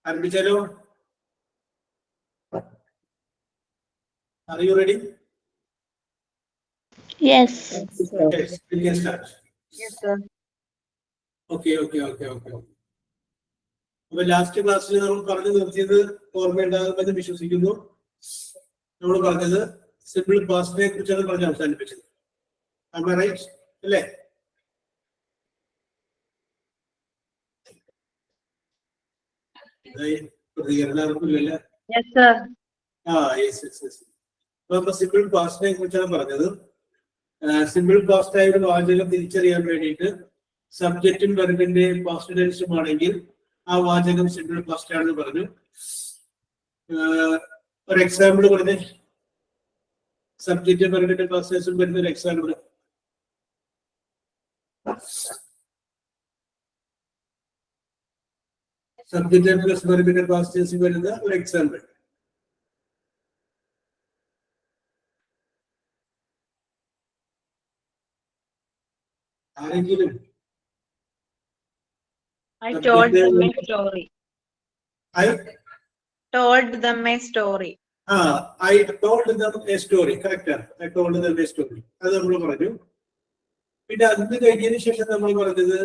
ആരംഭിച്ചാലോ? Are you ready? Yes. Yes, we can start. Yes, sir. Okay. അപ്പൊ last ക്ലാസ്സിൽ നമ്മൾ പറഞ്ഞു നിർത്തിയത് ഓർമ്മയുണ്ടാകുമെന്ന് വിശ്വസിക്കുന്നു. നമ്മൾ പറഞ്ഞത് സിമ്പിൾ പാസ്റ്റിനെ കുറിച്ചാണ് പറഞ്ഞ് അവസാനിപ്പിച്ചത്. Am I right? അല്ലേ? പ്രതികരണം ആർക്കില്ലല്ലേ? Yes, sir. Yes. അപ്പൊ സിമ്പിൾ പാസ്റ്റിനെ കുറിച്ചാണ് പറഞ്ഞത്. സിമ്പിൾ പാസ്റ്റ് ആയ ഒരു വാചകം തിരിച്ചറിയാൻ വേണ്ടിയിട്ട് സബ്ജക്റ്റും വെർബിന്റെ പാസ്റ്റ് ടെൻസും ആണെങ്കിൽ ആ വാചകം സിമ്പിൾ പാസ്റ്റ് ആണെന്ന് പറഞ്ഞു. ഒരു എക്സാമ്പിൾ പറഞ്ഞേ. സബ്ജക്റ്റും വെർബിന്റെ പാസ്റ്റ് ടെൻസും വരുന്ന ഒരു എക്സാമ്പിൾ. സബ്ജക്റ്റ് പ്ലസ് വെർബിന്റെ പാസ്റ്റ് ടെൻസും വരുന്ന ഒരു എക്സാമ്പിൾ. ആരെങ്കിലും I told them a story. I Told them a story. I told them a story. Correct. I told them a story. അത് നമ്മൾ പറഞ്ഞു. പിന്നെ അത് കഴിഞ്ഞതിന് ശേഷം നമ്മൾ പറഞ്ഞത്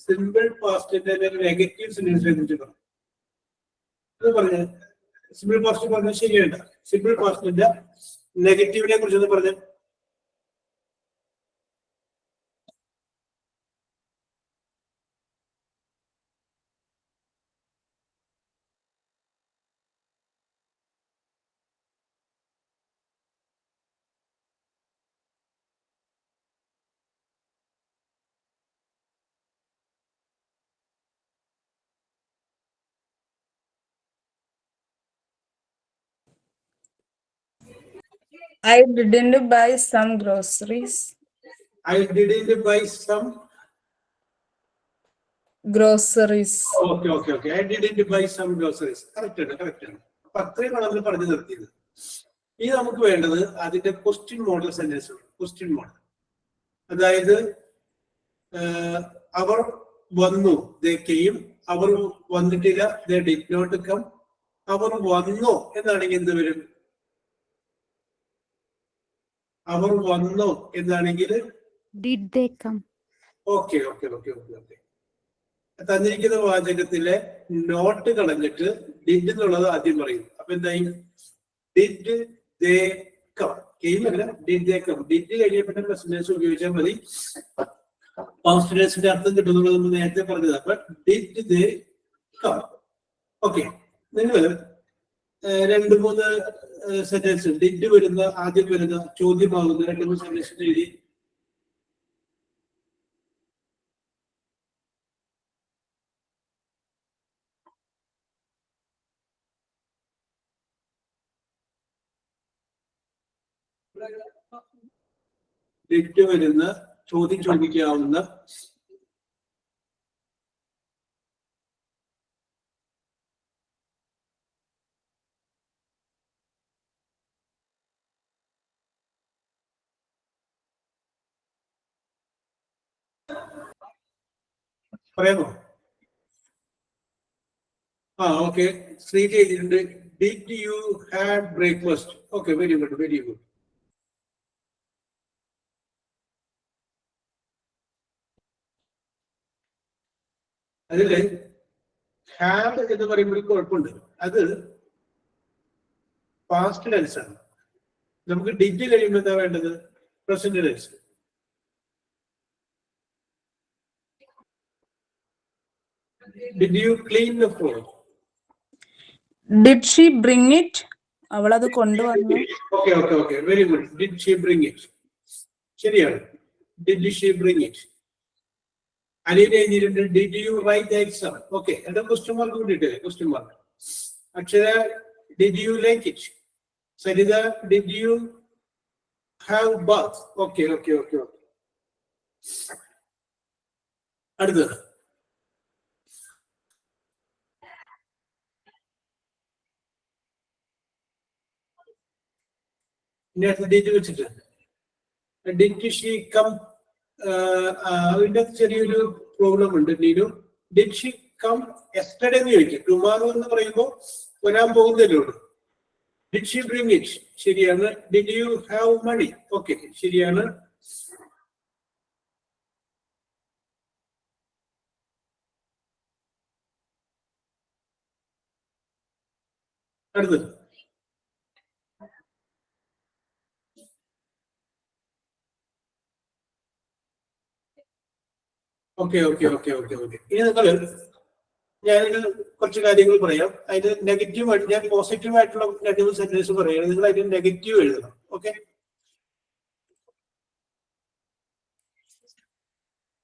സിമ്പിൾ പാസ്റ്റിന്റെ നെഗറ്റീവ് സെന്റൻസിനെ കുറിച്ച് പറഞ്ഞു. അത് പറഞ്ഞു സിമ്പിൾ പാസ്റ്റ് പറഞ്ഞത് ശരിയല്ല. സിമ്പിൾ പാസ്റ്റിന്റെ നെഗറ്റീവിനെ കുറിച്ച് പറഞ്ഞു. I didn't buy some groceries. I didn't buy some groceries. Okay. I didn't buy some groceries. Correct. അപ്പൊ അത്രയും നമ്മൾ പറഞ്ഞു നിർത്തിയത്. ഇനി നമുക്ക് വേണ്ടത് അതിന്റെ question model sentence. Question model അതായത് അവർ വന്നു, they came. അവർ വന്നിട്ടില്ല, they did not come. അവർ വന്നു എന്നാണെങ്കിൽ എന്ത് വരും? അവർ വന്നു എന്നാണെങ്കിൽ Did they come? ഓക്കെ. തന്നിരിക്കുന്ന വാചകത്തിലെ നോട്ട് കളഞ്ഞിട്ട് ഡിഡ് എന്നുള്ളത് ആദ്യം പറയും. അപ്പൊ എന്തായി? Did they come. കെയിം അല്ല, ഡിഡ് ദേ കം. ഡിഡ് കഴിഞ്ഞ പ്രസന്റൻസ് ഉപയോഗിച്ചാൽ മതി. പാസ്റ്റ് ടെൻസിന്റെ അർത്ഥം കിട്ടുന്നത് നമ്മൾ നേരത്തെ പറഞ്ഞത്. അപ്പൊ ഡിഡ് ദേ കം. ഓക്കെ. നിങ്ങൾ 2-3 സെന്റൻസ് ഡിഡ് വരുന്ന ആദ്യം വരുന്ന ചോദ്യമാകുന്ന 2-3 സെന്റൻസ് എഴുതി. ഡിഡ് വരുന്ന ചോദ്യം ചോദിക്കാവുന്ന പറയാമോ? ഓക്കെ. ശ്രീ ചെയ്തിട്ടുണ്ട്. Did you have breakfast? Okay, very good. അതില് ഹാവ് എന്ന് പറയുമ്പോൾ കുഴപ്പമുണ്ട്. അത് പാസ്റ്റ് ടെൻസ് ആണ്. നമുക്ക് ഡിഡ് കഴിയുമ്പോൾ എന്താ വേണ്ടത്? Present tense. Did you clean the floor? Did she bring it? അവൾ അത് കൊണ്ടുവന്നു. Okay. Very good. Did she bring it? ശരിയാണ്. Did she bring it? അനിയുടെ എഴുതിയിട്ടുണ്ട് did you write the exam? Okay. എന്താ ക്വസ്റ്റ്യൻ മാർക്ക് കൂട്ടിയിട്ടില്ലേ? Question mark. Akshara did you like it? Saritha did you have bath? Okay. അടുത്തത് did വെച്ചിട്ട് did she come. അതിന്റെ ചെറിയൊരു problem ഉണ്ട്. Neenu did she come yesterday എന്ന് ചോദിക്കും. ടുമാറോ എന്ന് പറയുമ്പോൾ വരാൻ പോകുന്നതല്ലേ ഉള്ളൂ. Did she bring it? ശരിയാണ്. Did you have money? Okay, ശരിയാണ്. അടുത്തത് okay okay okay okay okay. ഇനി നിങ്ങൾ ഞാനിത് കുറച്ച് കാര്യങ്ങൾ പറയാം. അതിന് നെഗറ്റീവ് ആയിട്ട് ഞാൻ പോസിറ്റീവ് ആയിട്ടുള്ള രണ്ട് സെന്റൻസ് പറയുകയാണ്. നിങ്ങൾ അതിന് നെഗറ്റീവ് എഴുതണം. ഓക്കെ,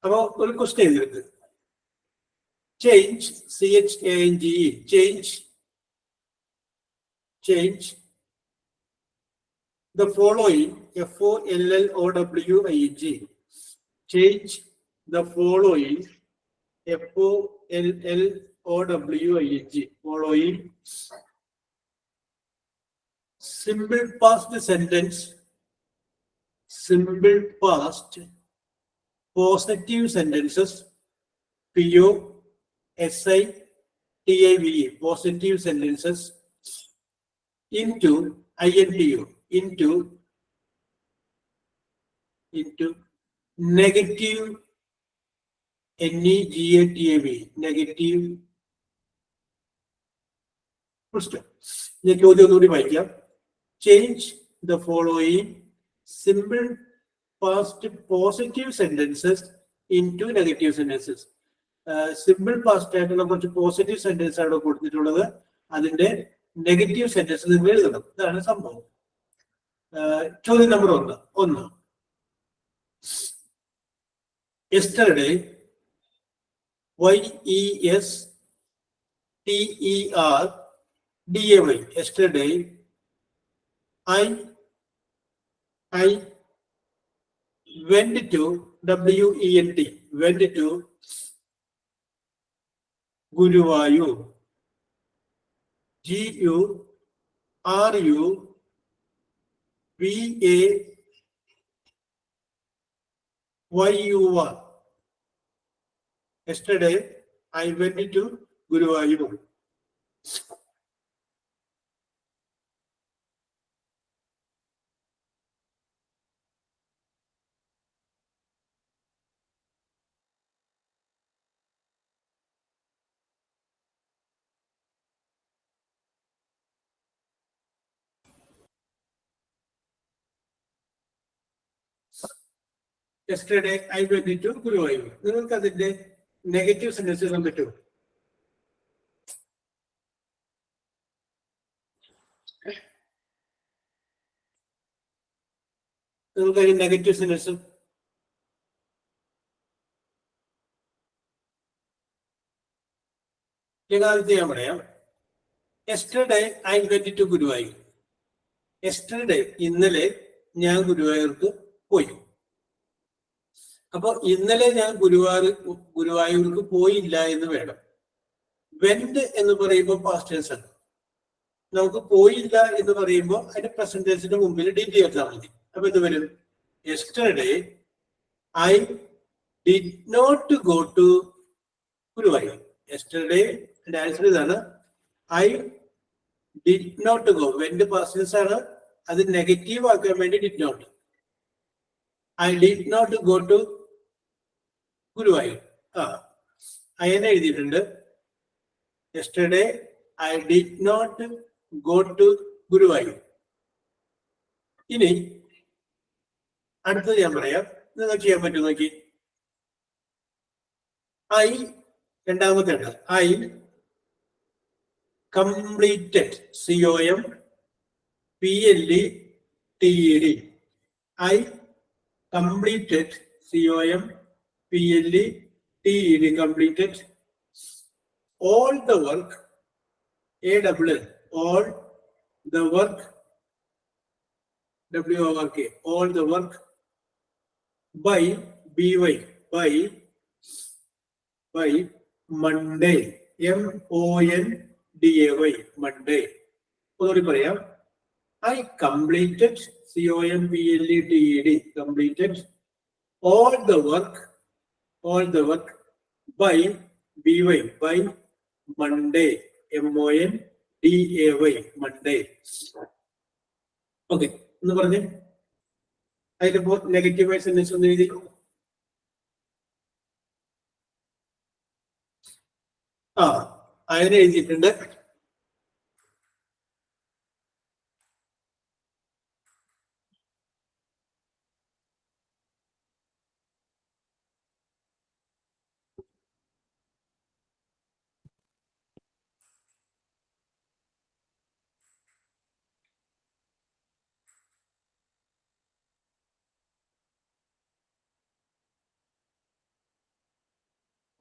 അപ്പൊ ഒരു ക്വസ്റ്റ്യൻ എഴുതിയത് change CHANGE change the following FOLLOWING change the following FOLLOWING following simple past sentence, simple past positive sentences, PO SI TIVE positive sentences into INTO into negative NEGATIVE negative. ഞാൻ ചോദ്യം ഒന്നുകൂടി വായിക്കാം. Change the following simple past positive sentences into negative sentences. Simple past ആയിട്ടുള്ള കുറച്ച് positive sentence ആണ് കൊടുത്തിട്ടുള്ളത്. അതിന്റെ negative sentence നിങ്ങൾ എഴുതണം. ഇതാണ് സംഭവം. ചോദ്യം number 1. Yesterday YESTERDAY yesterday I went to WENT went to Guruvayur GURUVAYUR yesterday I went to Guruvayur. Yesterday I went to Guruvayur. നിങ്ങൾക്ക് അതിന്റെ നെഗറ്റീവ് സെന്റൻസ് എഴുതാൻ പറ്റുമോ? നിങ്ങൾക്ക് അതിന് നെഗറ്റീവ് സെന്റൻസ് ആദ്യത്തെ ഞാൻ പറയാം. Yesterday I went to Guruvayur. Yesterday ഇന്നലെ ഞാൻ ഗുരുവായൂർക്ക് പോയി. അപ്പൊ ഇന്നലെ ഞാൻ ഗുരുവായൂർക്ക് പോയില്ല എന്ന് വേണം. വെന്റ് എന്ന് പറയുമ്പോൾ പാസ്റ്റ് ടെൻസ് ആണ്. നമുക്ക് പോയില്ല എന്ന് പറയുമ്പോൾ അതിന്റെ പ്രസന്റ് ടെൻസിന്റെ മുമ്പിൽ ഡിഡ് ചേർത്താൽ മതി. അപ്പൊ ഇത് വരും yesterday I did not go to Guruvayur. Yesterday answer ഇതാണ്. I did not go. Went past tense ആണ്. അത് നെഗറ്റീവ് ആക്കാൻ വേണ്ടി did not. I did not go to Guruvayur. അങ്ങനെ എഴുതിയിട്ടുണ്ട്. Yesterday I did not go to Guruvayur. ഇനി അടുത്തത് ഞാൻ പറയാം. നിങ്ങൾക്ക് ചെയ്യാൻ പറ്റും നോക്കി. ഐ രണ്ടാമത്തെ ഉണ്ട്. I completed COMPLETED. I completed COMPLETED completed all the work AWL all the work WORK all the work by BY by Monday MONDAY Monday. ഒന്നുകൂടി പറയാം. I completed COMPLETED completed all the work by BY by Monday. MONDAY Monday. Okay എന്ന് പറഞ്ഞേ. അതിലിപ്പോ നെഗറ്റീവായി sentence ഒന്ന് എഴുതി. അതിനെ എഴുതിയിട്ടുണ്ട്.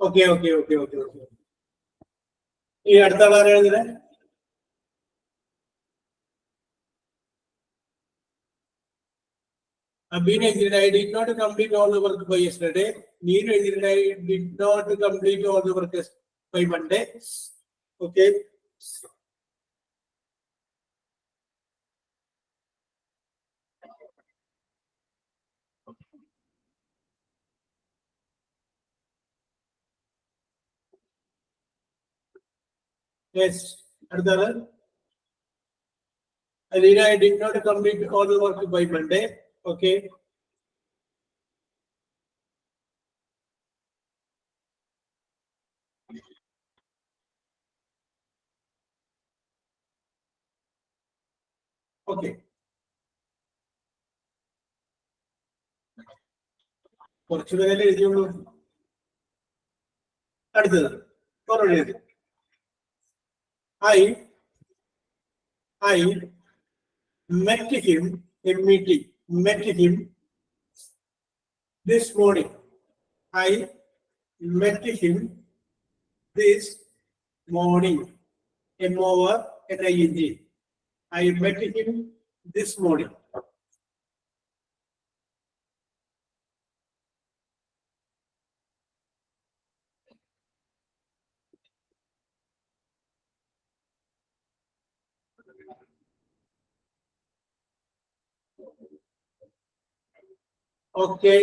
ഓക്കെ. ഈ അടുത്ത ആളാണ് എഴുതുന്നത്. Abhin എഴുതിയിട്ടുണ്ട് I did not complete all the work by yesterday. Neeru എഴുതിയിട്ടുണ്ട് I did not complete all the work by Monday. Okay. Yes. അടുത്താണ് Alina, I did not complete all the work by Monday. Okay. Okay. കുറച്ചു പേരല്ലേ എഴുതിയുള്ളൂ. അടുത്തത് I met him this morning. I met him this morning. MORNING. I met him this morning. Okay.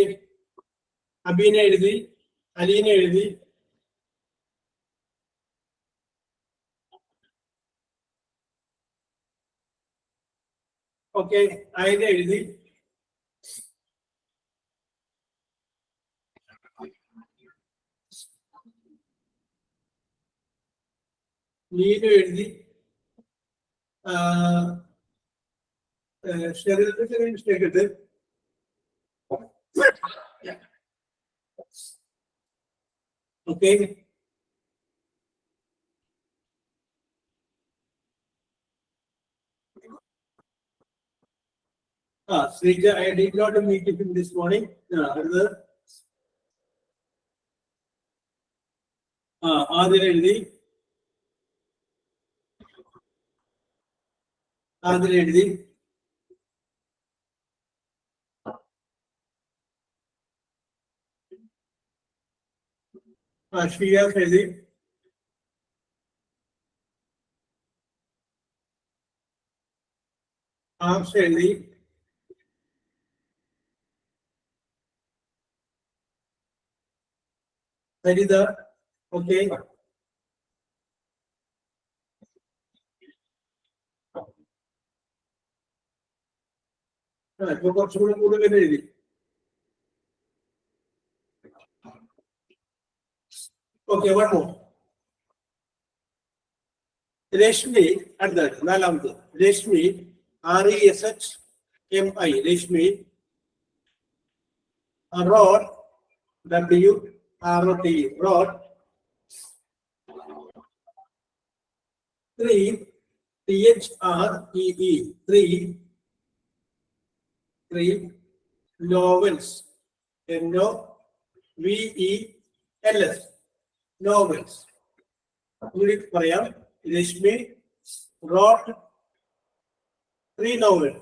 Abeena എഴുതി, അലീന എഴുതി. Okay. Ayana എഴുതി. നീനു എഴുതി. ചെറിയ mistake ഇട്ട്. Okay. Sreeja I did not meet him this morning. അടുത്തത് ആദ്യം എഴുതി. ഷിയാസ് എഴുതി. ആർഷ എഴുതി. സരിത. ഓക്കെ. ഇപ്പൊ കുറച്ചുകൂടി കൂടുതൽ എഴുതി. ഓക്കെ. One more. രശ്മി അടുത്തത് നാലാമത്. Rashmi RESHMI. Rashmi wrote wrote 3 THREE 3 novels. NOVELS novels. English പറയാം. Rashmi wrote 3 novels.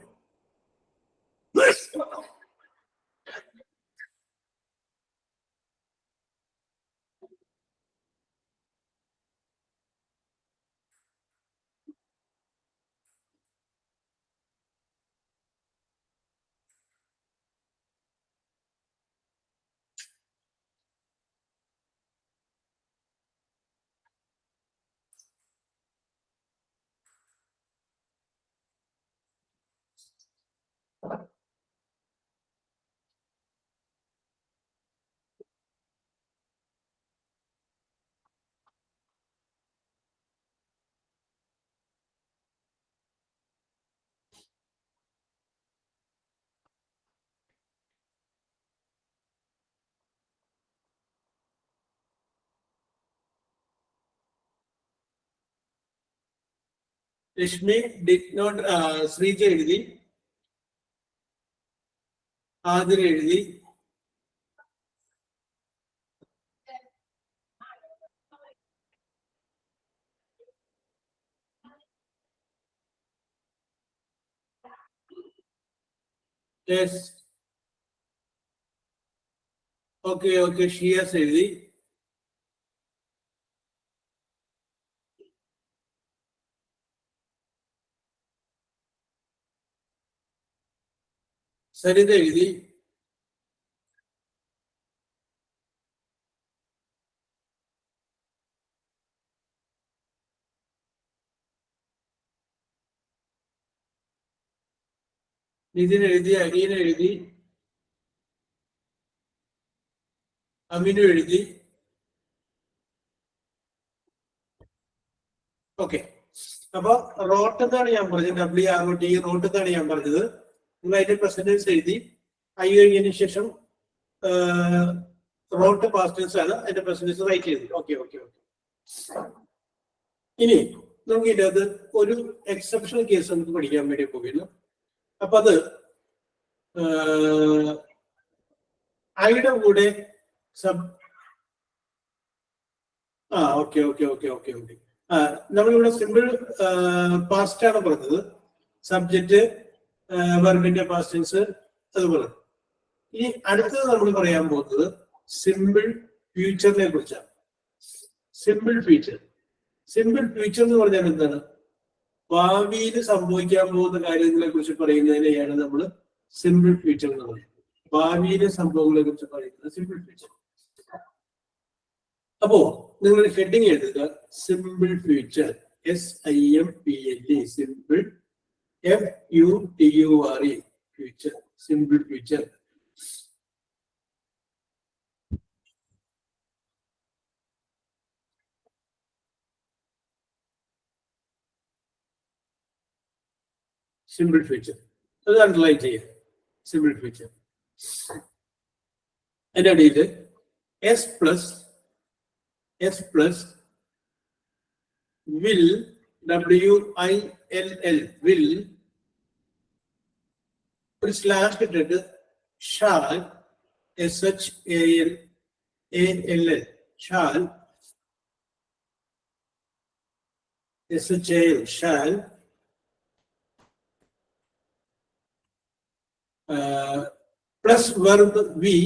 Rashmi did not, Sreeja എഴുതി, ആതിര എഴുതി, യെസ്, ഓക്കെ ഷിയാസ് എഴുതി, സരിത എഴുതി, നിതിൻ എഴുതി, അലീന എഴുതി, അമിനു എഴുതി. ഓക്കെ, അപ്പൊ റോട്ട് എന്നാണ് ഞാൻ പറഞ്ഞത്, WROT റോട്ട് എന്നാണ് ഞാൻ പറഞ്ഞത്. നിങ്ങൾ അതിന്റെ പെർസെന്റേജ് എഴുതി, ഐ കഴിഞ്ഞതിന് ശേഷം റോട്ട് പാസ്റ്റേഴ്സ് ആണ്, അതിന്റെ പെർസെന്റേജ് റൈറ്റ് ചെയ്തു. ഓക്കെ. ഇനി നമുക്ക് ഇതിനകത്ത് ഒരു എക്സെപ്ഷണൽ കേസ് നമുക്ക് പഠിക്കാൻ വേണ്ടി പോകുന്നു. അപ്പൊ അത് ഐയുടെ കൂടെ ഓക്കെ. നമ്മളിവിടെ സിമ്പിൾ പാസ്റ്റ് ആണ് പറഞ്ഞത്, സബ്ജക്റ്റ് വെർബിന്റെ പാസ്റ്റ് ടെൻസ് അതുപോലെ. ഇനി അടുത്തത് നമ്മൾ പറയാൻ പോകുന്നത് സിമ്പിൾ ഫ്യൂച്ചറിനെ കുറിച്ചാണ്. സിമ്പിൾ ഫ്യൂച്ചർ എന്ന് പറഞ്ഞാൽ എന്താണ്? ഭാവിയിൽ സംഭവിക്കാൻ പോകുന്ന കാര്യങ്ങളെ കുറിച്ച് പറയുന്നതിനെയാണ് നമ്മൾ സിമ്പിൾ ഫ്യൂച്ചർ എന്ന് പറയുന്നത്. ഭാവിയിലെ സംഭവങ്ങളെ കുറിച്ച് പറയുന്നത് സിമ്പിൾ ഫ്യൂച്ചർ. അപ്പോ നിങ്ങൾ ഹെഡിങ് എഴുതുക, simple future, SIMPL, simple, FUTURE, future, simple future. Simple future അത് അണ്ടർലൈൻ ചെയ്യാം. സിമ്പിൾ ഫ്യൂച്ചർ അതിന്റെ അടിയിൽ S plus will, WILL, will, ഒരു സ്ലാഷ് ഇട്ടിട്ട് shall, SHALL, shall, SHAL, shall, plus verb V,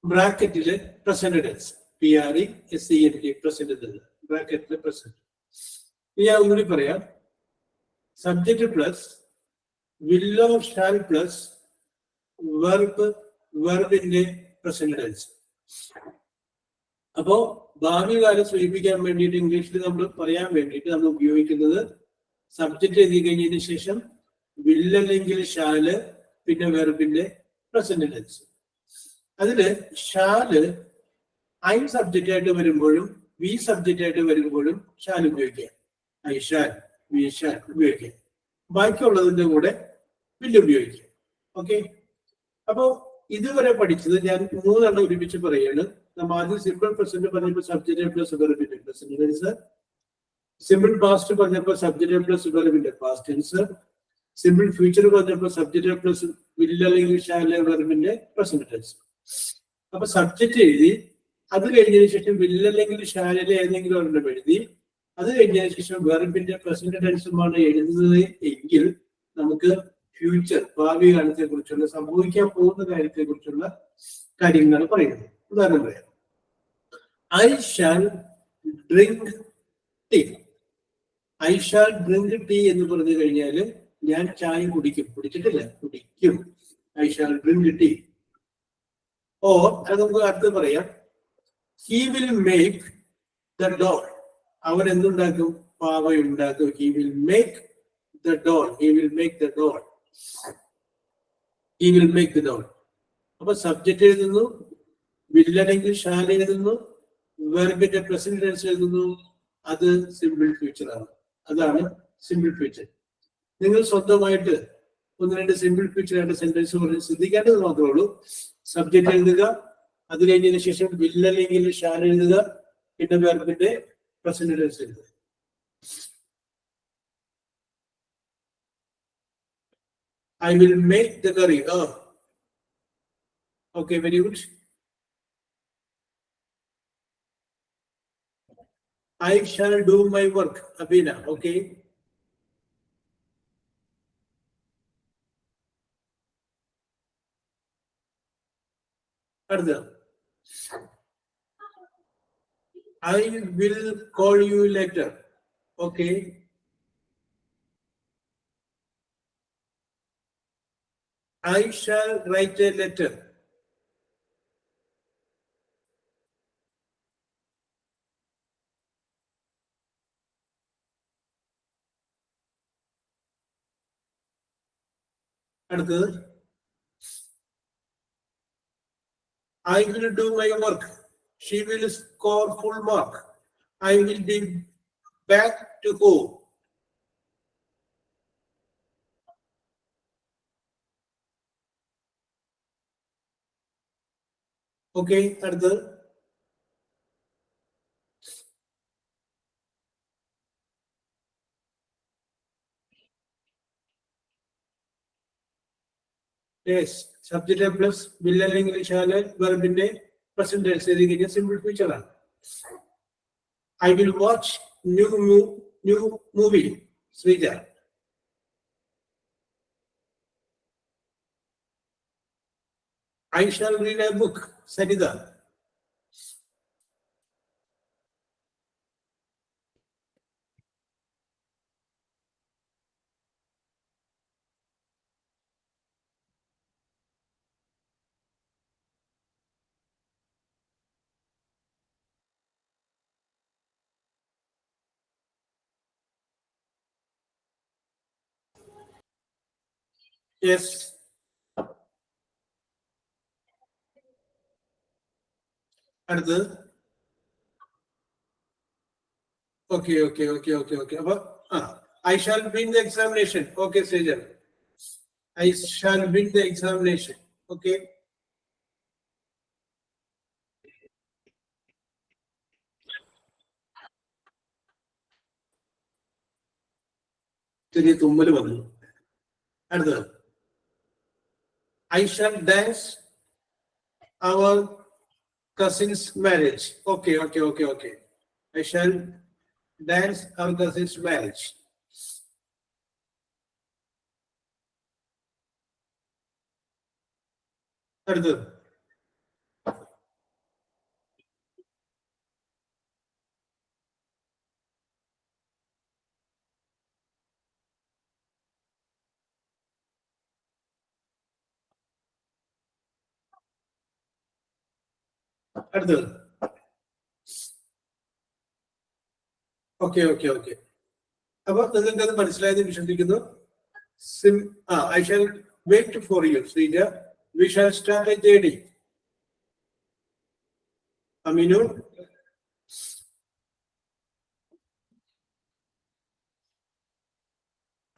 ബ്രാക്കറ്റില് present tense, PRESENT, present tense, ബ്രാക്കറ്റില് present. ഞാൻ ഒന്നുകൂടി പറയാം, സബ്ജക്റ്റ് പ്ലസ് വില്ലോ ഷാൽ പ്ലസ് വെർബിന്റെ പ്രസന്റ് ടെൻസ്. അപ്പോ ഭാവി കാലം സൂചിപ്പിക്കാൻ വേണ്ടിയിട്ട് ഇംഗ്ലീഷിൽ നമ്മൾ പറയാൻ വേണ്ടിയിട്ട് നമ്മൾ ഉപയോഗിക്കുന്നത് സബ്ജക്റ്റ് എഴുതി കഴിഞ്ഞതിന് ശേഷം വിൽ അല്ലെങ്കിൽ ഷാല്, പിന്നെ വെർബിന്റെ പ്രസന്റ് ടെൻസ്. അതില് ഷാല് ഐ സബ്ജക്റ്റ് ആയിട്ട് വരുമ്പോഴും വി സബ്ജക്റ്റ് ആയിട്ട് വരുമ്പോഴും ഷാൽ ഉപയോഗിക്കാം. ഐ ഷാൽ, വി ഷാൽ ഉപയോഗിക്കാം. ബാക്കിയുള്ളതിന്റെ കൂടെ വില്ല് ഉപയോഗിക്കാം. ഓക്കെ, അപ്പോ ഇതുവരെ പഠിച്ചത് ഞാൻ 3 എണ്ണം ഒരുമിച്ച് പറയാണ്. നമ്മൾ ആദ്യം സിമ്പിൾ പ്രസന്റ് പറഞ്ഞപ്പോൾ സബ്ജക്റ്റ് പ്ലസ് വെർബിന്റെ പ്രസന്റ് ടെൻസ്, സിമ്പിൾ പാസ്റ്റ് പറഞ്ഞപ്പോൾ സബ്ജക്റ്റ് പ്ലസ് വെർബിന്റെ പാസ്റ്റ് ടെൻസ്, സിമ്പിൾ ഫ്യൂച്ചർ പറഞ്ഞപ്പോൾ സബ്ജക്റ്റ് പ്ലസ് വില്ല് അല്ലെങ്കിൽ ഷാൽ വെർബിന്റെ പ്രസന്റ് ടെൻസ്. അപ്പൊ സബ്ജക്റ്റ് എഴുതി, അത് കഴിഞ്ഞതിന് ശേഷം വില്ല് അല്ലെങ്കിൽ ഷാലിലെ ഏതെങ്കിലും ഒരെണ്ണം എഴുതി, അത് കഴിഞ്ഞതിന് ശേഷം വെർബിന്റെ പ്രസന്റ് ടെൻസുമാണ് എഴുതുന്നത് എങ്കിൽ നമുക്ക് ഫ്യൂച്ചർ, ഭാവി കാലത്തെ കുറിച്ചുള്ള, സംഭവിക്കാൻ പോകുന്ന കാര്യത്തെ കുറിച്ചുള്ള കാര്യങ്ങളാണ് പറയുന്നത്. ഉദാഹരണം പറയാം, I shall drink tea. I shall drink tea എന്ന് പറഞ്ഞു കഴിഞ്ഞാല് ഞാൻ ചായ കുടിക്കും, കുടിച്ചിട്ടില്ല, കുടിക്കും. I shall drink tea. ഓ അത് നമുക്ക് അടുത്ത് പറയാം, he will make the doll. അവൻ എന്തുണ്ടാക്കും? പാവയുണ്ടാക്കും. He will make the doll, he will make the doll, he will make the doll. അപ്പൊ സബ്ജക്റ്റ് എഴുതുന്നു, വില്ലനെങ്കിൽ ഷാൽ എഴുതുന്നു, വെർബിന്റെ പ്രസന്റ് ടെൻസ് എഴുതുന്നു. അത് സിമ്പിൾ ഫ്യൂച്ചർ ആണ്. അതാണ് സിമ്പിൾ ഫ്യൂച്ചർ. നിങ്ങൾ സ്വന്തമായിട്ട് 1-2 സിമ്പിൾ ഫ്യൂച്ചർ ആയിട്ട് സെന്റൻസ് പറഞ്ഞ് ശ്രദ്ധിക്കേണ്ടത് മാത്രമേ ഉള്ളൂ. സബ്ജക്റ്റ് എഴുതുക, അത് കഴിഞ്ഞതിന് ശേഷം വിൽ അല്ലെങ്കിൽ ഷാൽ എഴുതുക, പിന്നെ വെർബിന്റെ പ്രസന്റ് ടെൻസ് എഴുതുക. I will make the curry. Oh, okay, very good. I shall do my work. Abina, okay. Further. I will call you later. Okay. I shall write a letter. Further. I will do my work. She will score full mark. I will be back to home. Okay, further. Yes, subject plus will അല്ലെങ്കിൽ shall വെർബിന്റെ present tense എഴുതിയ simple future ആണ്. I will watch new movie. Sreeja. I shall read a book. Saritha. Yes. അടുത്ത്. Okay. അപ്പൊ I shall win the examination. Okay, Sejal. I shall win the examination. Okay. ചെറിയ തുമ്മല് വന്നു. അടുത്തത്. I shall dance our cousin's marriage. Okay. I shall dance our cousin's marriage. അടുത്തത്. അടുത്തത്. Okay. അപ്പൊ നിങ്ങൾക്ക് അത് മനസ്സിലായെന്ന് വിശ്വസിക്കുന്നു. I shall wait for you, Sreeja. We shall start a journey. അമീനു.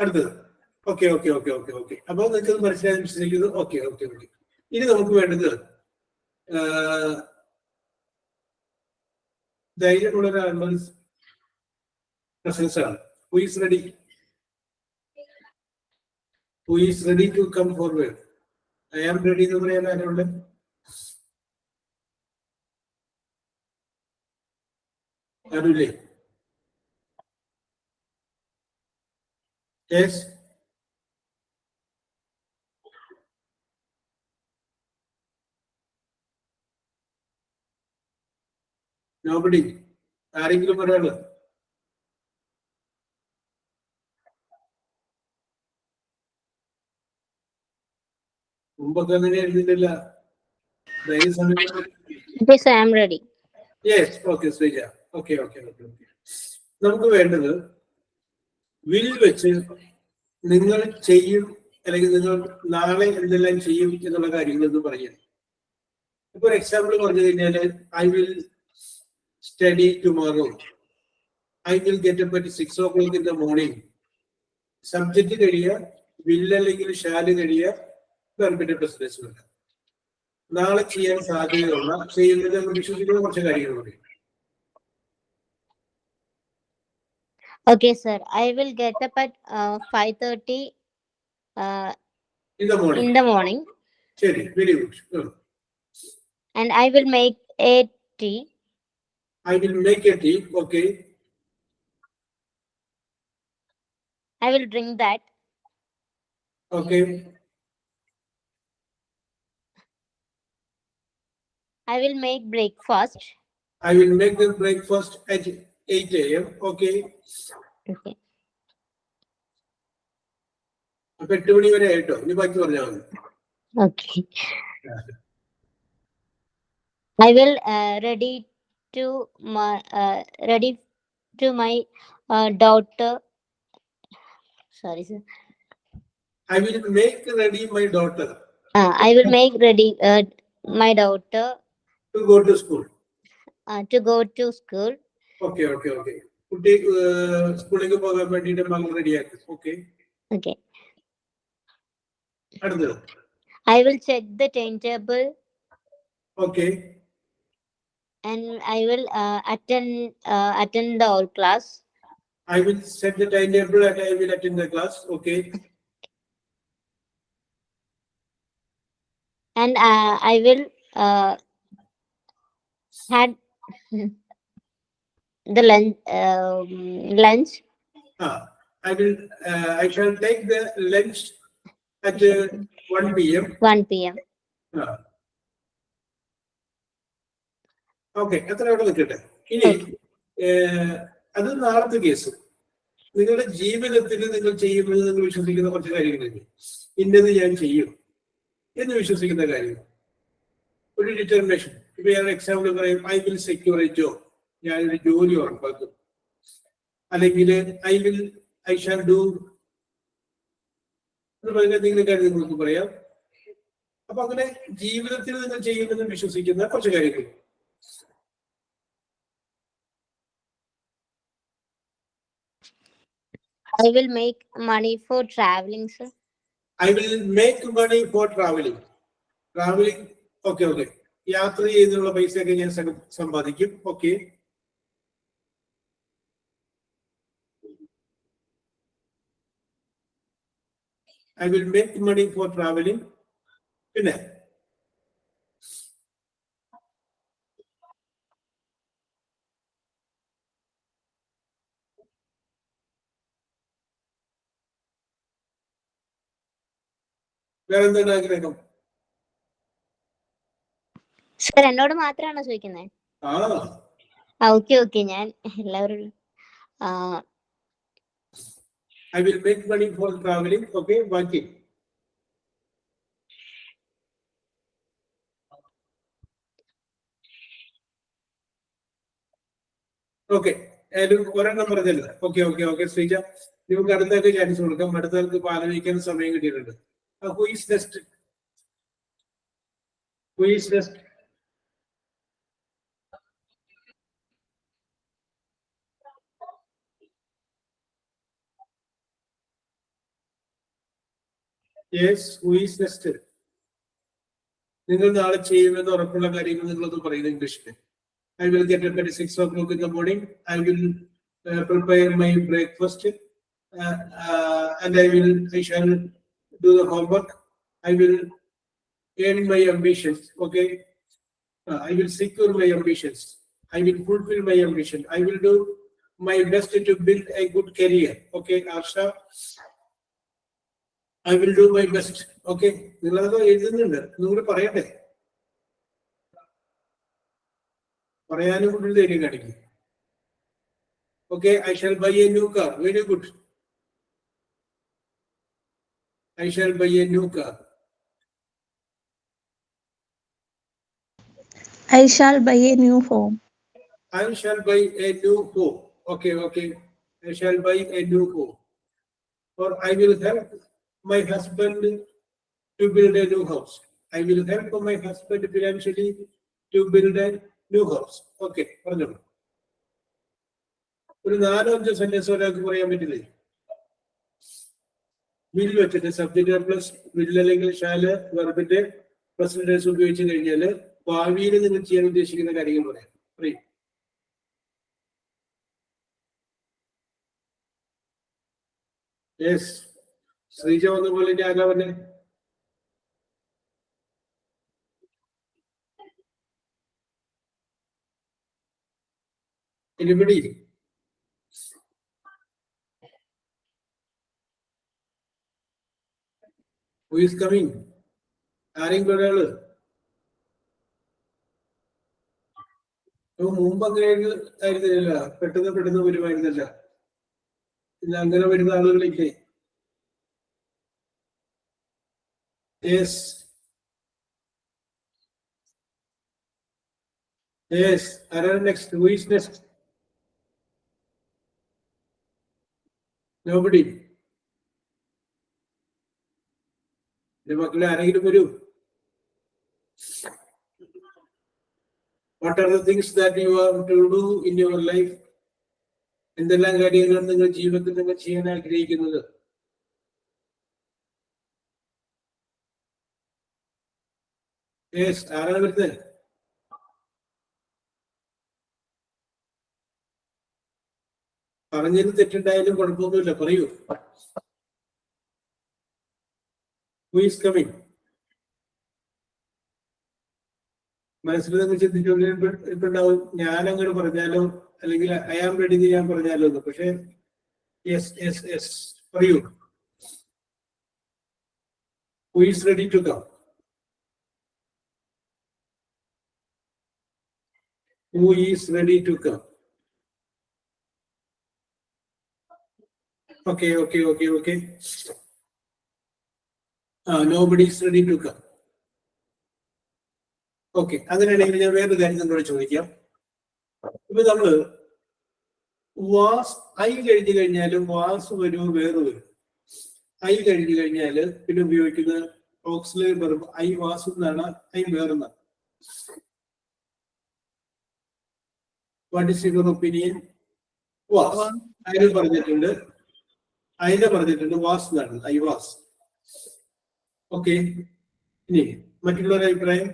അടുത്തത്. ഓക്കെ. അപ്പൊ നിങ്ങൾക്ക് അത് മനസ്സിലായെന്ന് വിശ്വസിക്കുന്നു. ഓക്കെ. ഇനി നമുക്ക് വേണ്ടത് ധൈര്യമുള്ള ഒരാളുടെ പ്രസൻസ് ആണ്. Who is ready? Who is ready to come forward? I am ready എന്ന് പറയാൻ ആരുണ്ട്? ആരുമില്ലേ? Yes. Nobody. ആരെങ്കിലും ഒരാള്? മുമ്പൊക്കെ അങ്ങനെ എഴുതിയിട്ടില്ല. Yes, I am ready. Yes. Okay Sreeja. Okay. നമുക്ക് വേണ്ടത് വിൽ വെച്ച് നിങ്ങൾ ചെയ്യും അല്ലെങ്കിൽ നിങ്ങൾ നാളെ എന്തെല്ലാം ചെയ്യും എന്നുള്ള കാര്യങ്ങൾ എന്ന് പറയാം. ഇപ്പൊ ഒരു എക്സാമ്പിൾ പറഞ്ഞു കഴിഞ്ഞാല് I will study tomorrow. I will get up at 6 o'clock in the morning. Subject കഴിയുക, വിൽ അല്ലെങ്കിൽ ഷാല് കഴിയുക, വെർബിന്റെ പ്രസന്റ് ടെൻസ്. നാളെ ചെയ്യാൻ സാധ്യതയുള്ള ചെയ്യുന്നത് എന്ന് വിശ്വസിക്കുന്ന കുറച്ച് കാര്യങ്ങൾ പറയും. Okay, sir. I will get up at 5:30 In the morning. in the morning, ശരി, very good. and I will make a tea. I will make a tea. Okay. I will drink that. Okay. I will make breakfast. I will make the breakfast at 8 a.m. Okay. Okay. അപ്പൊ 8 മണി വരെ ആയിട്ടോ, ഇനി ബാക്കി പറഞ്ഞാൽ മതി. Okay. I will ready to my daughter. Sorry, sir. I will make ready my daughter I will make ready my daughter to go to school. to go to school. Okay. കുട്ടി സ്കൂളിലേക്ക് പോകാൻ വേണ്ടിയിട്ട് മകൾ റെഡിയാക്കി. ഓക്കെ. Okay. അടുത്തത്. I will check the timetable okay. and I will attend the all class. I will set the timetable and I will attend the class. Okay. And I will had the lunch. I shall take the lunch at 1 p.m. 1 p.m. Okay, എത്ര അവിടെ നിൽക്കട്ടെ. ഇനി അത് നാളത്തെ case. നിങ്ങളുടെ ജീവിതത്തിൽ നിങ്ങൾ ചെയ്യുമെന്ന് നിങ്ങൾ വിശ്വസിക്കുന്ന കുറച്ച് കാര്യങ്ങളില്ലേ, ഇന്നത് ഞാൻ ചെയ്യും എന്ന് വിശ്വസിക്കുന്ന കാര്യങ്ങൾ, ഒരു ഡിറ്റർമിനേഷൻ. ഇപ്പൊ ഞാൻ എക്സാമ്പിൾ പറയും, I will secure A job, ഞാനൊരു ജോലി ഉറപ്പാക്കും. അല്ലെങ്കിൽ ഐ ഷാൽ ഡു എന്ന് പറയുന്ന എന്തെങ്കിലും കാര്യം നിങ്ങൾക്ക് പറയാം. അപ്പൊ അങ്ങനെ ജീവിതത്തിൽ നിങ്ങൾ ചെയ്യുമെന്ന് വിശ്വസിക്കുന്ന കുറച്ച് കാര്യങ്ങൾ. I will make money for traveling, sir. I will make money for traveling. Okay. യാത്ര ചെയ്തുള്ള പൈസയൊക്കെ ഞാൻ സമ്പാദിക്കും. Okay. I will make money for traveling. പിന്നെ വേറെന്താണ് ആഗ്രഹം? സർ എന്നോട് മാത്രമാണോ ചോദിക്കുന്നത്? ഓക്കെ ഞാൻ എല്ലാവരും I will make money for traveling. Okay, ബാക്കി ഓക്കെ. ഒരെണ്ണം പറഞ്ഞല്ലോ. ഓക്കെ ശ്രീജ, നിങ്ങൾക്ക് അടുത്തൊക്കെ ചാൻസ് കൊടുക്കാം. അടുത്തവർക്ക് ആലോചിക്കാൻ സമയം കിട്ടിയിട്ടുണ്ട്. Who is next? Yes, who is next? നിങ്ങൾ നാളെ ചെയ്യുമെന്ന് ഉറപ്പുള്ള കാര്യങ്ങൾ നിങ്ങളത് പറയുന്നത് ഇംഗ്ലീഷിൽ. I will get up at 6 o'clock in the morning. I will prepare my breakfast and I shall do the homework. I will earn my ambitions. Okay. I will secure my ambitions. I will fulfill my ambition. I will do my best to build a good career. Okay, Asha. I will do my best. Okay. നിങ്ങളത് എഴുതുന്നുണ്ട്, നിങ്ങൾ പറയട്ടെ. പറയാനും കൂടുതൽ ധൈര്യം കാണിക്കും. Okay, I shall buy a new car. Very good. I shall buy a new car. I shall buy a new home. I shall buy a new home. Okay. I shall buy a new home. Or I will help my husband to build a new house. I will help my husband financially to build a new house. Okay, പറഞ്ഞോളൂ. ഒരു 4-5 sentence ഒരാൾക്ക് പറയാൻ പറ്റില്ലേ? Will വെച്ചിട്ട് subject plus will അല്ലെങ്കിൽ shall വെർബിന്റെ present tense ഉപയോഗിച്ച് കഴിഞ്ഞാൽ ഭാവിയിൽ നിങ്ങൾ ചെയ്യാൻ ഉദ്ദേശിക്കുന്ന കാര്യങ്ങൾ പറയാം. പറയും. യെസ്, ശ്രീജ വന്ന പോലെ ഇനി ആരാ പറഞ്ഞേ? Anybody? Who is coming? ആരെങ്കിലും ഒരാള് മുമ്പ് അങ്ങനെ ആയിരുന്നില്ല, പെട്ടെന്ന് വരുമായിരുന്നില്ല. പിന്നെ അങ്ങനെ വരുന്ന ആളുകളില്ലേ? യെസ് യെസ്, ആരാണ് next? Who is next? Nobody. എന്റെ മക്കളെ ആരെങ്കിലും വരൂ. What are the things that you have to do in your life? എന്തെല്ലാം കാര്യങ്ങളാണ് നിങ്ങൾ ജീവിതത്തിൽ നിങ്ങൾ ചെയ്യാൻ ആഗ്രഹിക്കുന്നത്? യെസ്, ആരാണ് വരുന്നത്? പറഞ്ഞതിന് തെറ്റുണ്ടായാലും കുഴപ്പമൊന്നുമില്ല, പറയൂ. Who is coming? മനസ്സിൽ നിങ്ങൾ ചിന്തിച്ചുകൊണ്ടിരിപ്പുണ്ടാവും, ഞാൻ അങ്ങനെ പറഞ്ഞാലോ, അല്ലെങ്കിൽ ഐ ആം റെഡി ഞാൻ പറഞ്ഞാലോ എന്ന്. പക്ഷെ യെസ് യെസ് യെസ്, പറയൂ. Who is ready to come? Who is ready to come? Okay. Nobody is ready to come. Okay, അങ്ങനെയാണെങ്കിൽ ഞാൻ വേറൊരു കാര്യം നിങ്ങളോട് ചോദിക്കാം. ഇപ്പൊ നമ്മള് വാസ് ഐ കഴിഞ്ഞു കഴിഞ്ഞാലും വാസ് വരും, വേറെ വരും. ഐ കഴിഞ്ഞു കഴിഞ്ഞാല് പിന്നെ ഉപയോഗിക്കുന്ന ഓക്സിലറി വെർബ് ഐ വാസ് എന്നാണ്, ഐ വേറെന്നാണ്. What is your opinion? Was. അതിനെ പറഞ്ഞിട്ടുണ്ട് വാസ് എന്നാണ്, ഐ വാസ്. ഓക്കെ, ഇനി മറ്റുള്ളവരുടെ അഭിപ്രായം?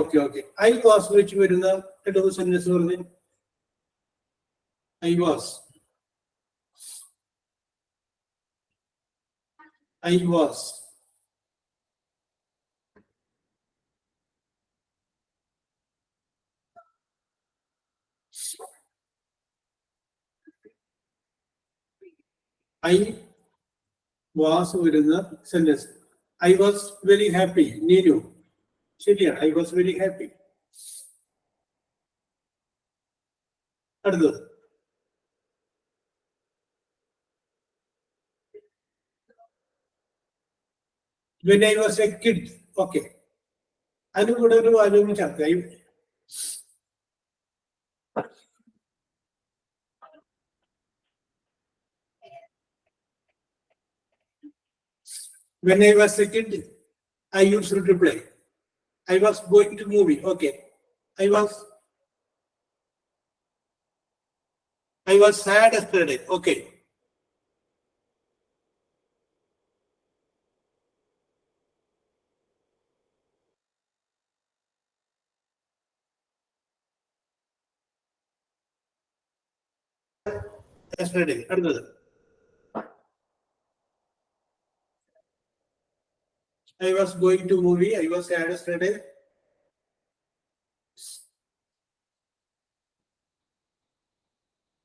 ഓക്കെ. ഐ വാസ് വെച്ച് വരുന്ന രണ്ട് സെന്റൻസ് പറഞ്ഞ്. ഐ വാസ് ഐ വാസ് വരുന്ന sentence. I was very happy. Neenu, ശരിയാണ്, ഐ വാസ് വെരി ഹാപ്പി. അടുത്തത് when I was a kid. Okay, അതിന് കൂടെ ഒരു വാചകം ചേർക്കാം. When I was a kid, I used to play. I was going to movie. Okay, I was sad yesterday. Okay. Yesterday. അടുത്തത് I was going to movie. I was sad yesterday.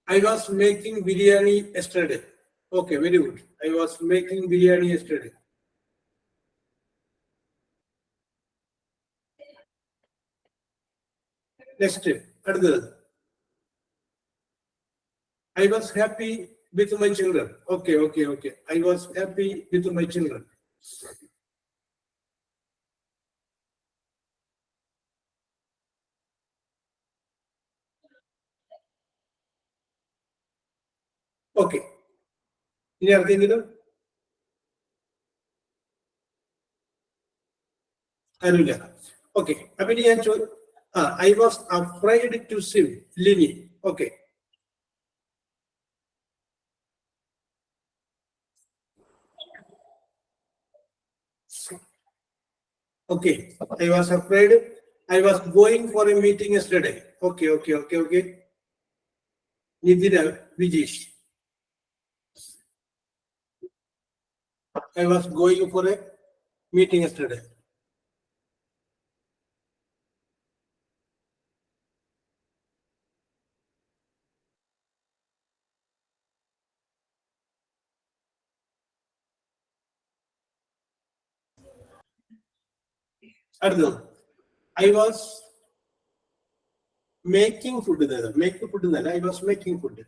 I was making biryani yesterday. Okay, very good. I was making biryani yesterday. Next, അടുത്തത് I was happy with my children. Okay. I was happy with my children. Okay. ഇനി ആർക്കെങ്കിലും? അറിയില്ല. Okay, അപ്പൊ ഇനി ഞാൻ I was afraid to swim. Lini. Okay, Okay, I was afraid. I was going for a meeting yesterday. Okay. Nidira, Vijesh. I was going for a meeting yesterday. I was making food. I was making food.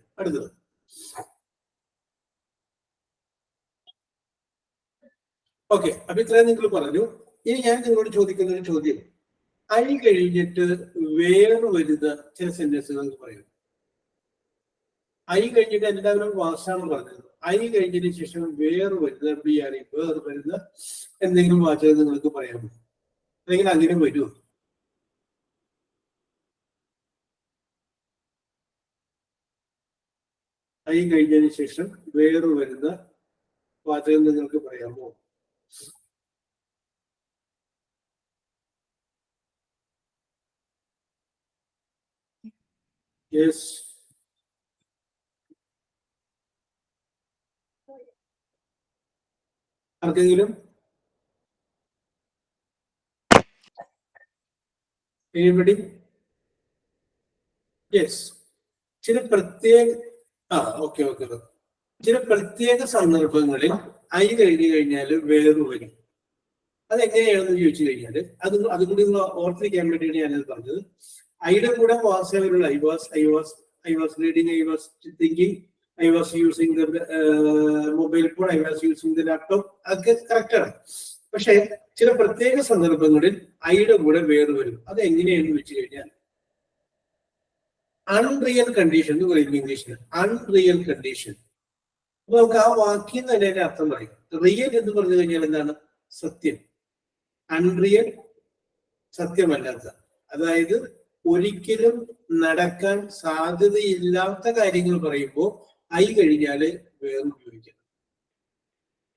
Okay, അപ്പൊ ഇത്രയും നിങ്ങൾ പറഞ്ഞു. ഇനി ഞാൻ നിങ്ങളോട് ചോദിക്കുന്ന ഒരു ചോദ്യം, ഐ കഴിഞ്ഞിട്ട് വേറെ വരുന്ന ചില സെന്റൻസുകൾ നിങ്ങൾക്ക് പറയും. ഐ കഴിഞ്ഞിട്ട് എല്ലാവരും വാസാണ് പറഞ്ഞത്. ഐ കഴിഞ്ഞതിന് ശേഷം വേറെ വരുന്ന വേറെ വരുന്ന എന്തെങ്കിലും വാചകം നിങ്ങൾക്ക് പറയാമോ? അല്ലെങ്കിൽ അങ്ങനെ വരുമോ? ഐ കഴിഞ്ഞതിന് ശേഷം വേറെ വരുന്ന വാചകം നിങ്ങൾക്ക് പറയാമോ? യെസ്. ആർക്കെങ്കിലും? Anybody? യെസ്. ചില പ്രത്യേക ഓക്കെ. ചില പ്രത്യേക സന്ദർഭങ്ങളിൽ ഐ കഴിഞ്ഞു കഴിഞ്ഞാൽ വേറെ വരും. അതെങ്ങനെയാണെന്ന് ചോദിച്ചു കഴിഞ്ഞാൽ അതുകൂടി നിങ്ങൾ ഓർത്തിരിക്കാൻ വേണ്ടിയാണ് ഞാനത് പറഞ്ഞത്. ഐയുടെ കൂടെ വാസകളുള്ള I was reading, I was thinking, I was using the mobile phone, I was using the laptop, അതൊക്കെ കറക്റ്റാണ്. പക്ഷെ ചില പ്രത്യേക സന്ദർഭങ്ങളിൽ ഐയുടെ കൂടെ വേറെ വരും. അത് എങ്ങനെയാണെന്ന് വെച്ച് കഴിഞ്ഞാൽ അൺറിയൽ കണ്ടീഷൻ എന്ന് പറയും ഇംഗ്ലീഷിൽ. Unreal condition. അപ്പൊ നമുക്ക് ആ വാക്യം തന്നെ അതിന്റെ അർത്ഥം പറയും. റിയൽ എന്ന് പറഞ്ഞു കഴിഞ്ഞാൽ എന്താണ്? സത്യം. അൺറിയൽ സത്യമല്ലാത്ത, അതായത് ഒരിക്കലും നടക്കാൻ സാധ്യതയില്ലാത്ത കാര്യങ്ങൾ പറയുമ്പോൾ ഐ കഴിഞ്ഞാല് വേറെ ഉപയോഗിക്കണം.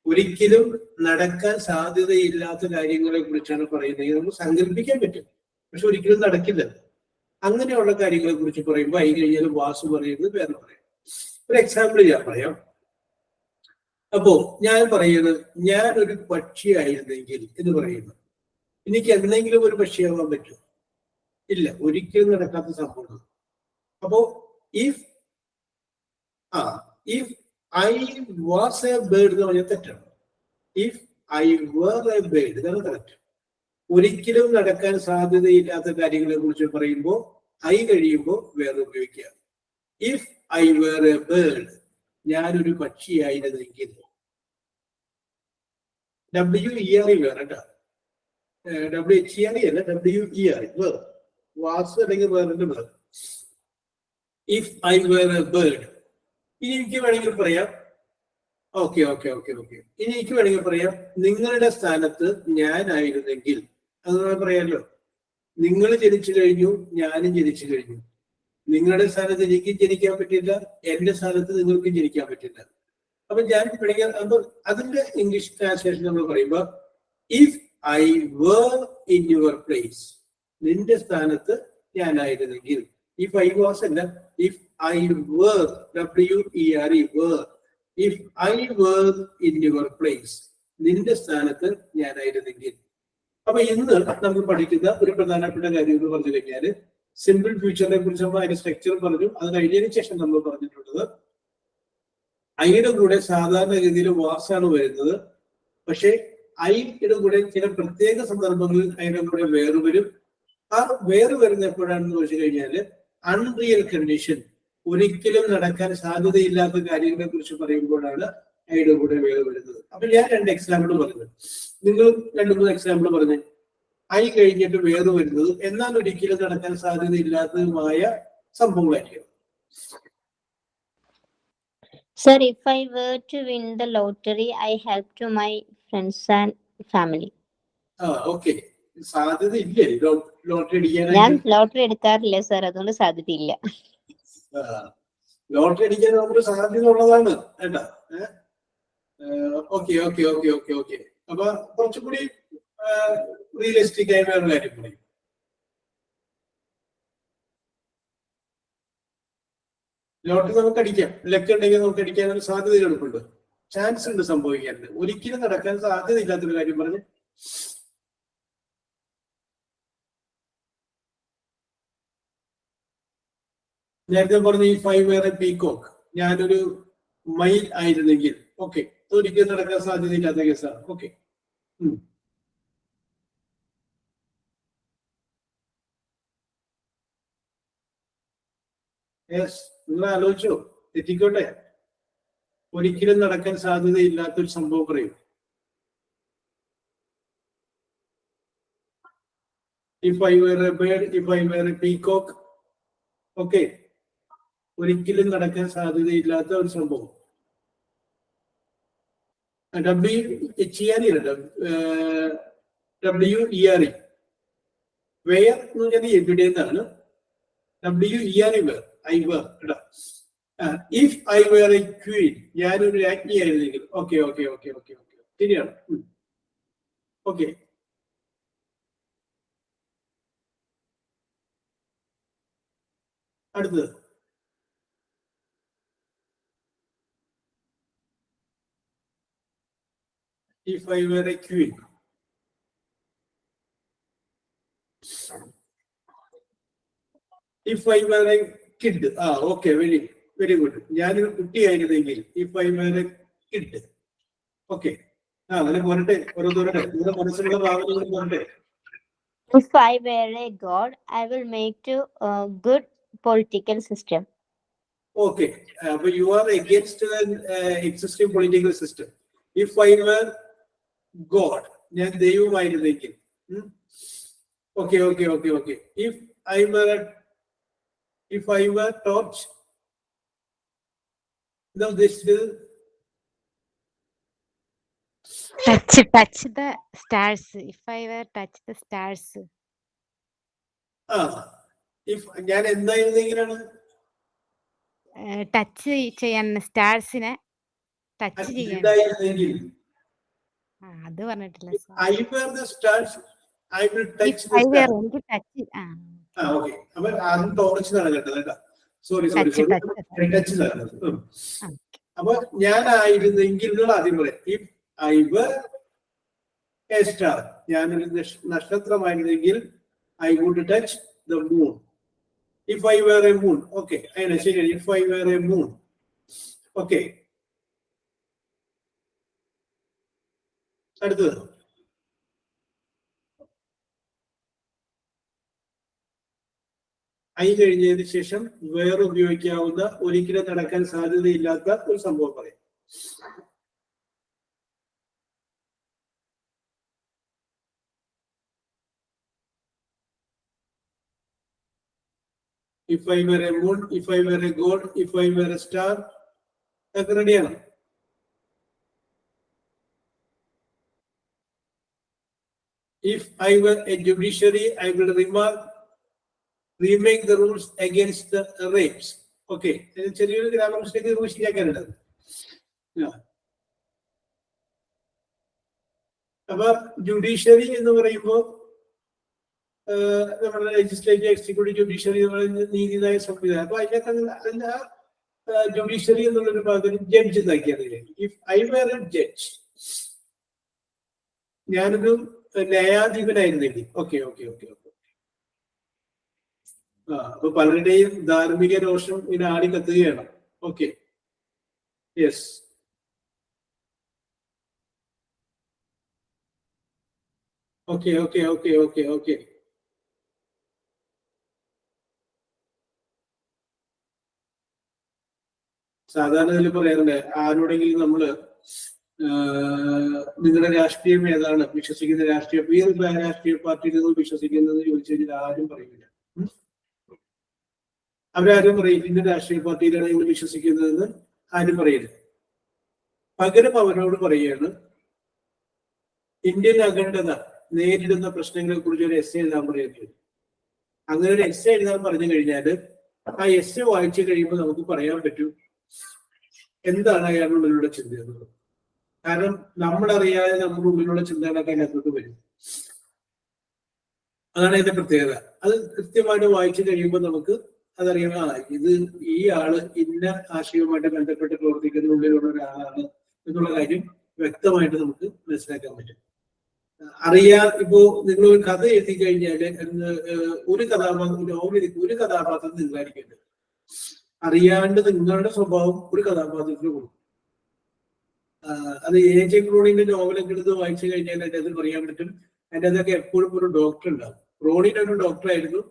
ഒരിക്കലും നടക്കാൻ സാധ്യതയില്ലാത്ത കാര്യങ്ങളെ കുറിച്ചാണ് പറയുന്നത്. നമുക്ക് സങ്കല്പിക്കാൻ പറ്റും, പക്ഷെ ഒരിക്കലും നടക്കില്ല. അങ്ങനെയുള്ള കാര്യങ്ങളെ കുറിച്ച് പറയുമ്പോൾ ഐ കഴിഞ്ഞാൽ വാസു പറയുന്നത് വേറെ പറയാം. ഒരു എക്സാമ്പിൾ ഞാൻ പറയാം. അപ്പോ ഞാൻ പറയുന്നത്, ഞാൻ ഒരു പക്ഷിയായിരുന്നെങ്കിൽ എന്ന് പറയുന്നു. എനിക്ക് എന്തെങ്കിലും ഒരു പക്ഷിയാവാൻ പറ്റും? ഇല്ല, ഒരിക്കലും നടക്കാത്ത സംഭവം. അപ്പോ if I was a bird എന്ന് പറഞ്ഞാൽ തെറ്റാണ്. If I were a bird, ഇതാണ് കറക്റ്റ്. ഒരിക്കലും നടക്കാൻ സാധ്യതയില്ലാത്ത കാര്യങ്ങളെ കുറിച്ച് പറയുമ്പോൾ ഐ കഴിയുമ്പോൾ വേറെ ഉപയോഗിക്കുക. If I were a bird, ഞാനൊരു പക്ഷിയായിരുന്നെങ്കിൽ. WERE വേറെ കേട്ടോ, WHERE അല്ല, WERE വേർ. വാസ് അല്ലെങ്കിൽ were were. If I were a bird. ഇനി എനിക്ക് വേണമെങ്കിൽ പറയാം, ഓക്കെ. ഇനി എനിക്ക് വേണമെങ്കിൽ പറയാം, നിങ്ങളുടെ സ്ഥാനത്ത് ഞാനായിരുന്നെങ്കിൽ. അത് പറയാമല്ലോ. നിങ്ങൾ ജനിച്ചു കഴിഞ്ഞു, ഞാനും ജനിച്ചു കഴിഞ്ഞു. നിങ്ങളുടെ സ്ഥാനത്ത് എനിക്കും ജനിക്കാൻ പറ്റില്ല, എന്റെ സ്ഥാനത്ത് നിങ്ങൾക്കും ജനിക്കാൻ പറ്റില്ല. അപ്പൊ ഞാൻ വേണമെങ്കിൽ അതിന്റെ ഇംഗ്ലീഷ് ട്രാൻസ്ലേഷൻ നമ്മൾ പറയുമ്പോൾ, if I were in your place, നിന്റെ സ്ഥാനത്ത് ഞാനായിരുന്നെങ്കിൽ. ഇഫ് ഐ വാസ് അല്ല, if I were, WERE were. If I were in your place, നിന്റെ സ്ഥാനത്ത് ഞാനായിരുന്നെങ്കിൽ. അപ്പൊ ഇന്ന് നമ്മൾ പഠിക്കുന്ന ഒരു പ്രധാനപ്പെട്ട കാര്യം എന്ന് പറഞ്ഞു കഴിഞ്ഞാല് സിമ്പിൾ ഫ്യൂച്ചറിനെ കുറിച്ച് നമ്മൾ അതിന്റെ സ്ട്രക്ചർ പറഞ്ഞു. അത് കഴിഞ്ഞതിന് ശേഷം നമ്മൾ പറഞ്ഞിട്ടുള്ളത് ഐയുടെ കൂടെ സാധാരണഗതിയിൽ വാസാണ് വരുന്നത്. പക്ഷെ ഐയുടെ കൂടെ ചില പ്രത്യേക സന്ദർഭങ്ങളിൽ ഐയുടെ കൂടെ വേറെ വരും. ആ വേറെ വരുന്ന എപ്പോഴാണെന്ന് വെച്ച് കഴിഞ്ഞാല് അൺറിയൽ കണ്ടീഷൻ, ഒരിക്കലും നടക്കാൻ സാധ്യതയില്ലാത്ത കാര്യങ്ങളെ കുറിച്ച് പറയുമ്പോഴാണ് ഐയുടെ കൂടെ വേറെ വരുന്നത്. അപ്പൊ ഞാൻ 2 എക്സാമ്പിൾ പറഞ്ഞു, നിങ്ങൾ 2-3 എക്സാമ്പിൾ പറഞ്ഞു. ഐ കഴിഞ്ഞിട്ട് വേറെ വരുന്നത് എന്നാൽ ഒരിക്കലും നടക്കാൻ സാധ്യതയില്ലാത്തതുമായ സംഭവമായിരിക്കും. Sir, if I were to win the lottery, I help to my friends and family. Okay. സാധ്യത ഇല്ലേ ലോട്ടറി ഞാൻ അടിക്കാനായിട്ട്? ലോട്ടറി എടുക്കാറില്ല സർ, അതുകൊണ്ട് സാധ്യതയില്ല. ലോട്ടറി അടിക്കാൻ നമുക്ക് സാധ്യത ഉള്ളതാണ് കേട്ടാ. ഓക്കെ. അപ്പൊ കുറച്ചുകൂടി റിയലിസ്റ്റിക് ആയ വേറെ കാര്യം പറയും. ലോട്ടറി നമുക്ക് അടിക്കാം, ലക്ക് ഉണ്ടെങ്കിൽ നമുക്ക് അടിക്കാനൊരു സാധ്യത എളുപ്പമുണ്ട്, ചാൻസ് ഉണ്ട് സംഭവിക്കാൻ. ഒരിക്കലും നടക്കാൻ സാധ്യത ഇല്ലാത്തൊരു കാര്യം പറഞ്ഞ് നേരത്തെ പറഞ്ഞ ഈ 5 വേറെ പീകോക്ക്, ഞാനൊരു മയിൽ ആയിരുന്നെങ്കിൽ, ഓക്കെ, ഒരിക്കലും നടക്കാൻ സാധ്യതയില്ലാത്ത കേസാണ്. ഓക്കെ, നിങ്ങൾ ആലോചിച്ചോ, തെറ്റിക്കോട്ടെ, ഒരിക്കലും നടക്കാൻ സാധ്യതയില്ലാത്തൊരു സംഭവം പറയും. If I were a bird, if I were a peacock, okay, ഒരിക്കലും നടക്കാൻ സാധ്യതയില്ലാത്ത ഒരു സംഭവം. ചെയ്യാനില്ല, WERE, വെയർ എന്ന് പറഞ്ഞാൽ എവിടെയെന്നാണ്. WERE, were, I were. If I were a queen, ഞാനൊരു രാജ്ഞിയായിരുന്നെങ്കിൽ. Okay okay okay okay okay, ശരിയാണ്. ഓക്കെ, അടുത്തത് if I were a queen. If I were a kid. Okay, very good. ഞാനൊരു കുട്ടിയായിരുന്നെങ്കിൽ. If I were a kid. Okay. അങ്ങനെ പോരട്ടെ, ഓരോരുത്തരുടെ നിങ്ങളുടെ മനസ്സിലുള്ള ഭാവനകൾ പോരട്ടെ. If I were a god, I will make a good political system. Okay, but you are against an existing political system. If I were God, ഞാൻ ദൈവമായിരുന്നെങ്കിൽ. Okay, okay, okay, okay. If I were torch, now this will touch the stars. If I were touch the stars. if ഞാൻ എന്തായിരുന്നെങ്കിലാണ് touch ചെയ്യാൻ സ്റ്റാർസിനെ touch ചെയ്യാൻ. എന്തായിരുന്നെങ്കിൽ അത് പറഞ്ഞിട്ടില്ല. I were the stars, I will touch the I were stars. എനിക്ക് touch. Okay, അപ്പൊ ആദ്യം torch നടക്കട്ടെ കേട്ടോ. സോറി, ടച്ച് ടച്ച് നടക്കുന്നത്. അപ്പൊ ഞാനായിരുന്നെങ്കിൽ ആദ്യം പറയാം. If I were a star, ഞാനൊരു നക്ഷത്രമായിരുന്നെങ്കിൽ I would touch the moon. If I were a moon, okay, അങ്ങനെ ശരിയാണ്. If I were a moon, okay. അടുത്തത് ഐ കഴിഞ്ഞതിന് ശേഷം വേറെ ഉപയോഗിക്കാവുന്ന, ഒരിക്കലും നടക്കാൻ സാധ്യതയില്ലാത്ത ഒരു സംഭവം പറയാം. If I were a moon, if I were a god, if I were a star, ഒക്കെ റെഡിയാണ്. If I were a judiciary, I will remake the rules against the rapes. Okay, ചെറിയൊരു ഗ്രാമർ മിസ്റ്റേക്ക് ശരിയാക്കാനുണ്ട്. അപ്പൊ judiciary എന്ന് പറയുമ്പോൾ നമ്മുടെ legislative, executive, judiciary എന്ന് പറയുന്ന നീതിന്യായ സംവിധാനം. അപ്പൊ അതിന്റെ ജുഡീഷ്യറി എന്നുള്ളൊരു ഭാഗത്തിന് ജഡ്ജ് എന്നാക്കിയാണ്. If I were a judge, ഞാനൊരു ന്യായാധിപനായിരുന്നെങ്കിൽ. Okay okay okay okay. അപ്പൊ പലരുടെയും ധാർമ്മിക രോഷം ഇങ്ങനെ ആടി കത്തുകയാണ്. Okay, yes. Okay okay okay okay okay. സാധാരണ ഇതിൽ പറയാറുണ്ട്, ആരോടെങ്കിലും നമ്മള് നിങ്ങളുടെ രാഷ്ട്രീയം ഏതാണ്, വിശ്വസിക്കുന്ന രാഷ്ട്രീയം, ഏത് രാഷ്ട്രീയ പാർട്ടിയിൽ നിങ്ങൾ വിശ്വസിക്കുന്നത് ചോദിച്ചു കഴിഞ്ഞാൽ ആരും പറയില്ല. അവരാരും പറയും ഇന്ന രാഷ്ട്രീയ പാർട്ടിയിലാണ് നിങ്ങൾ വിശ്വസിക്കുന്നതെന്ന് ആരും പറയില്ല. പകരം അവരോട് പറയുകയാണ്, ഇന്ത്യൻ അഖണ്ഡത നേരിടുന്ന പ്രശ്നങ്ങളെ കുറിച്ച് ഒരു എസ് എഴുതാൻ പറയുന്നത്. അങ്ങനെ ഒരു എസ് എഴുതാൻ പറഞ്ഞു കഴിഞ്ഞാൽ ആ എസ് വായിച്ചു കഴിയുമ്പോൾ നമുക്ക് പറയാൻ പറ്റും എന്താണ് അയാളുടെ ചിന്ത എന്നുള്ളത്. കാരണം നമ്മളറിയാതെ നമ്മുടെ ഉള്ളിലുള്ള ചിന്തകളൊക്കെ അതിനകത്തോട്ട് വരും. അതാണ് അതിന്റെ പ്രത്യേകത. അത് കൃത്യമായിട്ട് വായിച്ചു കഴിയുമ്പോൾ നമുക്ക് അതറിയാം, ഇത് ഈ ആള് ഇന്ന ആശയവുമായിട്ട് ബന്ധപ്പെട്ട് പ്രവർത്തിക്കുന്ന ഉള്ളിലുള്ള ഒരാളാണ് എന്നുള്ള കാര്യം വ്യക്തമായിട്ട് നമുക്ക് മനസ്സിലാക്കാൻ പറ്റും. ഇപ്പോ നിങ്ങൾ ഒരു കഥ എഴുതി കഴിഞ്ഞാല് ഒരു കഥാപാത്രം നോവലിലേക്ക് ഒരു കഥാപാത്രം നിങ്ങളായിരിക്കും, അറിയാണ്ട് നിങ്ങളുടെ സ്വഭാവം ഒരു കഥാപാത്രത്തിന് കൊടുക്കും. അത് A.J. ക്രോണിന്റെ നോവലൊക്കെ എടുത്ത് വായിച്ചു കഴിഞ്ഞാൽ അതിന്റെ അത് പറയാൻ പറ്റും. അതിന്റെ അതൊക്കെ എപ്പോഴും ഒരു ഡോക്ടർ ഉണ്ടാവും. ക്രോണിൻ ഒരു ഡോക്ടറായിരുന്നു.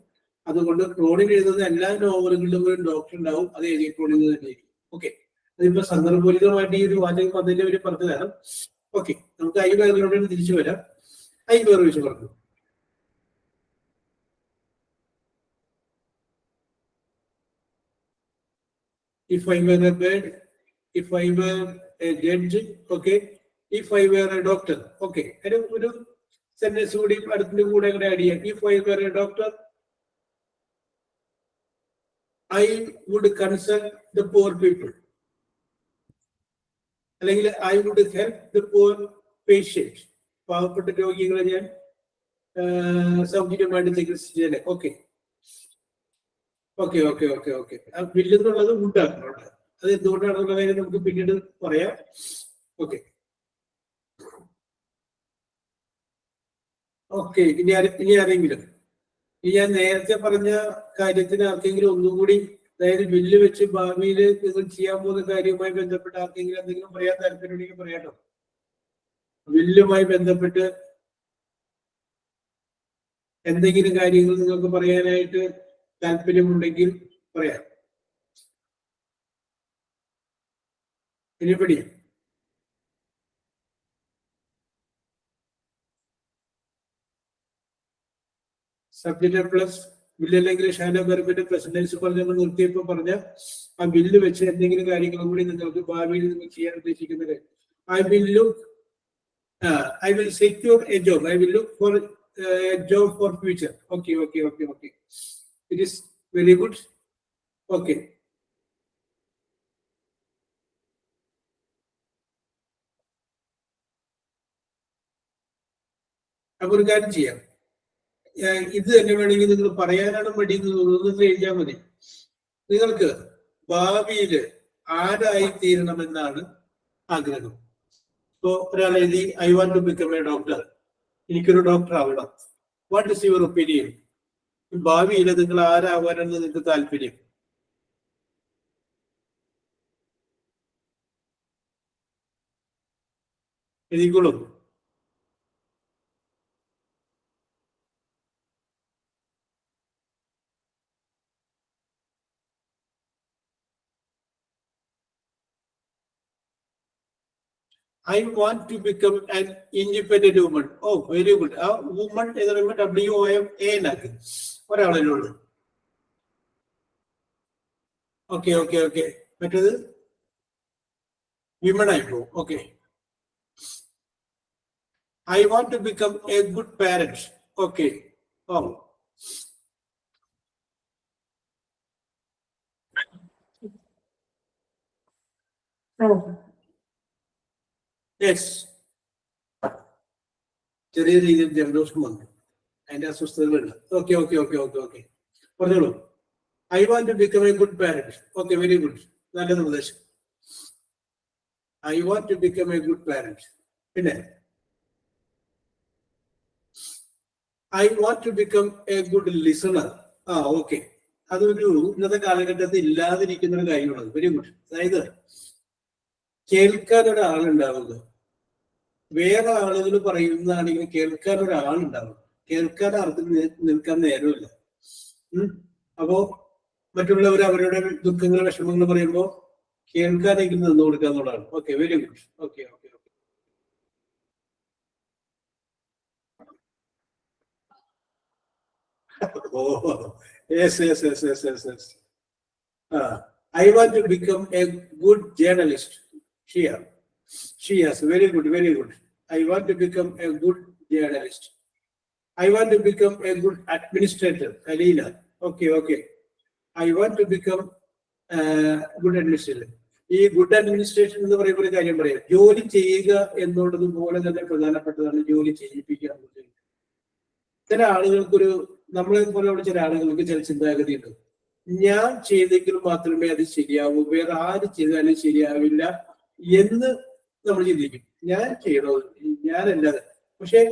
അതുകൊണ്ട് ക്രോണിൻ എഴുതുന്ന എല്ലാ നോവലുകളിലും ഒരു ഡോക്ടർ ഉണ്ടാവും. അത് A.J. ക്രോണിൻ തന്നെയായിരിക്കും. ഓക്കെ, അതിപ്പോ സന്ദർഭോചിതമായിട്ട് ഈ ഒരു വാചകം അതിന്റെ ഒരു പറഞ്ഞു തരാം. ഓക്കെ, നമുക്ക് ഐ വേറിലൂടെ തിരിച്ചു വരാം. ഐ വേറെ വെച്ച് പറഞ്ഞു. If I were a bird, if I were a judge, okay, if I were a doctor, okay. ഒരു സെന്റൻസ് കൂടി അടുത്തിന്റെ കൂടെ കൂടെ ആഡ് ചെയ്യാം. If I were a doctor, I would consult the poor people. അല്ലെങ്കിൽ I would help the poor patients. പാവപ്പെട്ട രോഗികളെ ഞാൻ സൗജന്യമായിട്ട് ചികിത്സിച്ചേനെ. Okay okay okay okay okay. വില്ലെന്നുള്ളത് ഉണ്ടാക്കണം. അത് എന്തുകൊണ്ടാണെന്നുള്ള കാര്യം നമുക്ക് പിന്നീട് പറയാം. Okay okay. ഇനി ആരെങ്കിലും ഞാൻ നേരത്തെ പറഞ്ഞ കാര്യത്തിന് ആർക്കെങ്കിലും ഒന്നുകൂടി, അതായത് ബില്ല് വെച്ച് ഭാവിയിൽ നിങ്ങൾ ചെയ്യാൻ പോകുന്ന കാര്യവുമായി ബന്ധപ്പെട്ട് ആർക്കെങ്കിലും എന്തെങ്കിലും പറയാൻ താല്പര്യമുണ്ടെങ്കിൽ പറയാട്ടോ. ബില്ലുമായി ബന്ധപ്പെട്ട് എന്തെങ്കിലും കാര്യങ്ങൾ നിങ്ങൾക്ക് പറയാനായിട്ട് താല്പര്യമുണ്ടെങ്കിൽ പറയാം. എനിപ്പടി സബ്ജക്ട് പ്ലസ് ബില്ല് അല്ലെങ്കിൽ ഷാന ബർബിന്റെ പ്രസന്റേഴ്സ് പറഞ്ഞ നിർത്തിയപ്പോ പറഞ്ഞ ആ ബില്ല് വെച്ച് എന്തെങ്കിലും കാര്യങ്ങളും കൂടി നിങ്ങൾക്ക് ഭാവിയിൽ നിങ്ങൾ ചെയ്യാൻ ഉദ്ദേശിക്കുന്നത്. I will secure a job. I will look for a job for future. Okay. It is very good. Okay. അപ്പൊ ഒരു കാര്യം ചെയ്യാം. ഇത് തന്നെ വേണമെങ്കിൽ നിങ്ങൾ പറയാനാണ് മടി എന്ന് എഴുതിയാൽ മതി. നിങ്ങൾക്ക് ഭാവിയില് ആരായി തീരണമെന്നാണ് ആഗ്രഹം. ഇപ്പോ ഒരാൾ എഴുതി I want to become a doctor. എനിക്കൊരു ഡോക്ടർ ആവണം. What is your opinion? ഭാവിയിൽ നിങ്ങൾ ആരാവാനാണ് നിങ്ങൾക്ക് താല്പര്യം? എഴുതിക്കോളൂ. I want to become an independent woman. Oh, very good. A woman എന്ന് പറയുമ്പോൾ WOMA എന്നാക്കി ഒരാളോട്. Okay okay okay. മറ്റേത് വിമൺ ആയിപ്പോ. Okay. I want to become a good parent. Okay. Oh. Yes. ചെറിയ രീതിയിൽ ജലദോഷം വന്നു, അതിന്റെ അസ്വസ്ഥതകളുണ്ട്. Okay okay okay okay okay പറഞ്ഞോളൂ. I want to become a good parent. Okay, very good. നല്ല നിർദ്ദേശം. I want to become a good parent. പിന്നെ I want to become a good listener. Okay. അതൊരു ഇന്നത്തെ കാലഘട്ടത്തിൽ ഇല്ലാതിരിക്കുന്ന ഒരു കാര്യമാണ്. Very good. അതായത് കേൾക്കാൻ ഒരാളുണ്ടാവുക, വേറെ ആളുകൾ പറയുന്നതാണെങ്കിൽ കേൾക്കാൻ ഒരാളുണ്ടാവും. കേൾക്കാൻ ആർക്കും നിൽക്കാൻ നേരമില്ല. അപ്പോ മറ്റുള്ളവർ അവരുടെ ദുഃഖങ്ങൾ വിഷമങ്ങൾ പറയുമ്പോൾ കേൾക്കാനെങ്കിലും നിന്ന് കൊടുക്കുക എന്നുള്ളതാണ്. Okay, very good. Okay okay okay. Yes. I want to become a good journalist. She has very good. I want to become a good journalist. I want to become a good administrator. Alina. Okay. I want to become a good administrator. ഈ good administration എന്ന് പറയുന്ന ഒരു കാര്യം പറയാം. ജോലി ചെയ്യുക എന്നുള്ളത് പോലെ തന്നെ പ്രധാനപ്പെട്ടതാണ് ജോലി ചെയ്യിപ്പിക്കുക എന്നുള്ളത്. ചില ആളുകൾക്കൊരു നമ്മളെ പോലെയുള്ള ചില ആളുകൾക്ക് ചില ചിന്താഗതി ഉണ്ട്. ഞാൻ ചെയ്തെങ്കിൽ മാത്രമേ അത് ശരിയാവൂ, വേറെ ആര് ചെയ്താലും ശരിയാവില്ല എന്ന് നമ്മൾ ചിന്തിക്കും. ഞാൻ ചെയ്യണോ, ഞാനല്ലാതെ. പക്ഷെ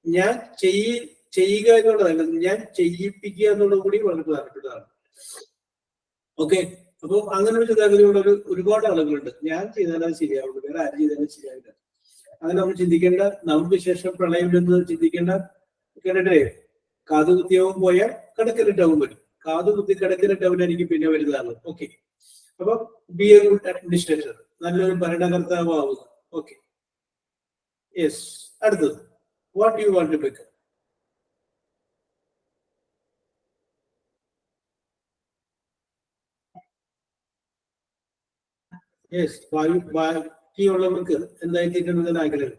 ഞാൻ ചെയ്യുക എന്നുള്ളതല്ല, ഞാൻ ചെയ്യിപ്പിക്കുക എന്നുള്ളത് കൂടി വളരെ പ്രധാനപ്പെട്ടതാണ്. ഓക്കെ, അപ്പൊ അങ്ങനെ ഒരു ചിന്താഗതിയുള്ള ഒരുപാട് ആളുകളുണ്ട്. ഞാൻ ചെയ്താൽ അത് ശരിയാവുള്ളൂ, വേറെ ആര് ചെയ്താലും ശരിയാവില്ല. അങ്ങനെ നമ്മൾ ചിന്തിക്കേണ്ട, നമുക്ക് ശേഷം പ്രളയം എന്ന് ചിന്തിക്കേണ്ട. കേട്ടിട്ടേ, കാതുകുത്തിയാവും പോയാൽ കടക്കലിട്ടാവും വരും. കാതുകുത്തി കടക്കലിട്ടവനായിരിക്കും പിന്നെ വരുന്നതാണ്. ഓക്കെ, അപ്പൊ ബി എ ഗുഡ് അഡ്മിനിസ്ട്രേറ്റർ, നല്ലൊരു ഭരണകർത്താവുക. Okay, yes. അടുത്തത്, what you want to become? Yes, ബാക്കിയുള്ളവർക്ക് എന്തായി തീരുന്നതിന് ആഗ്രഹം?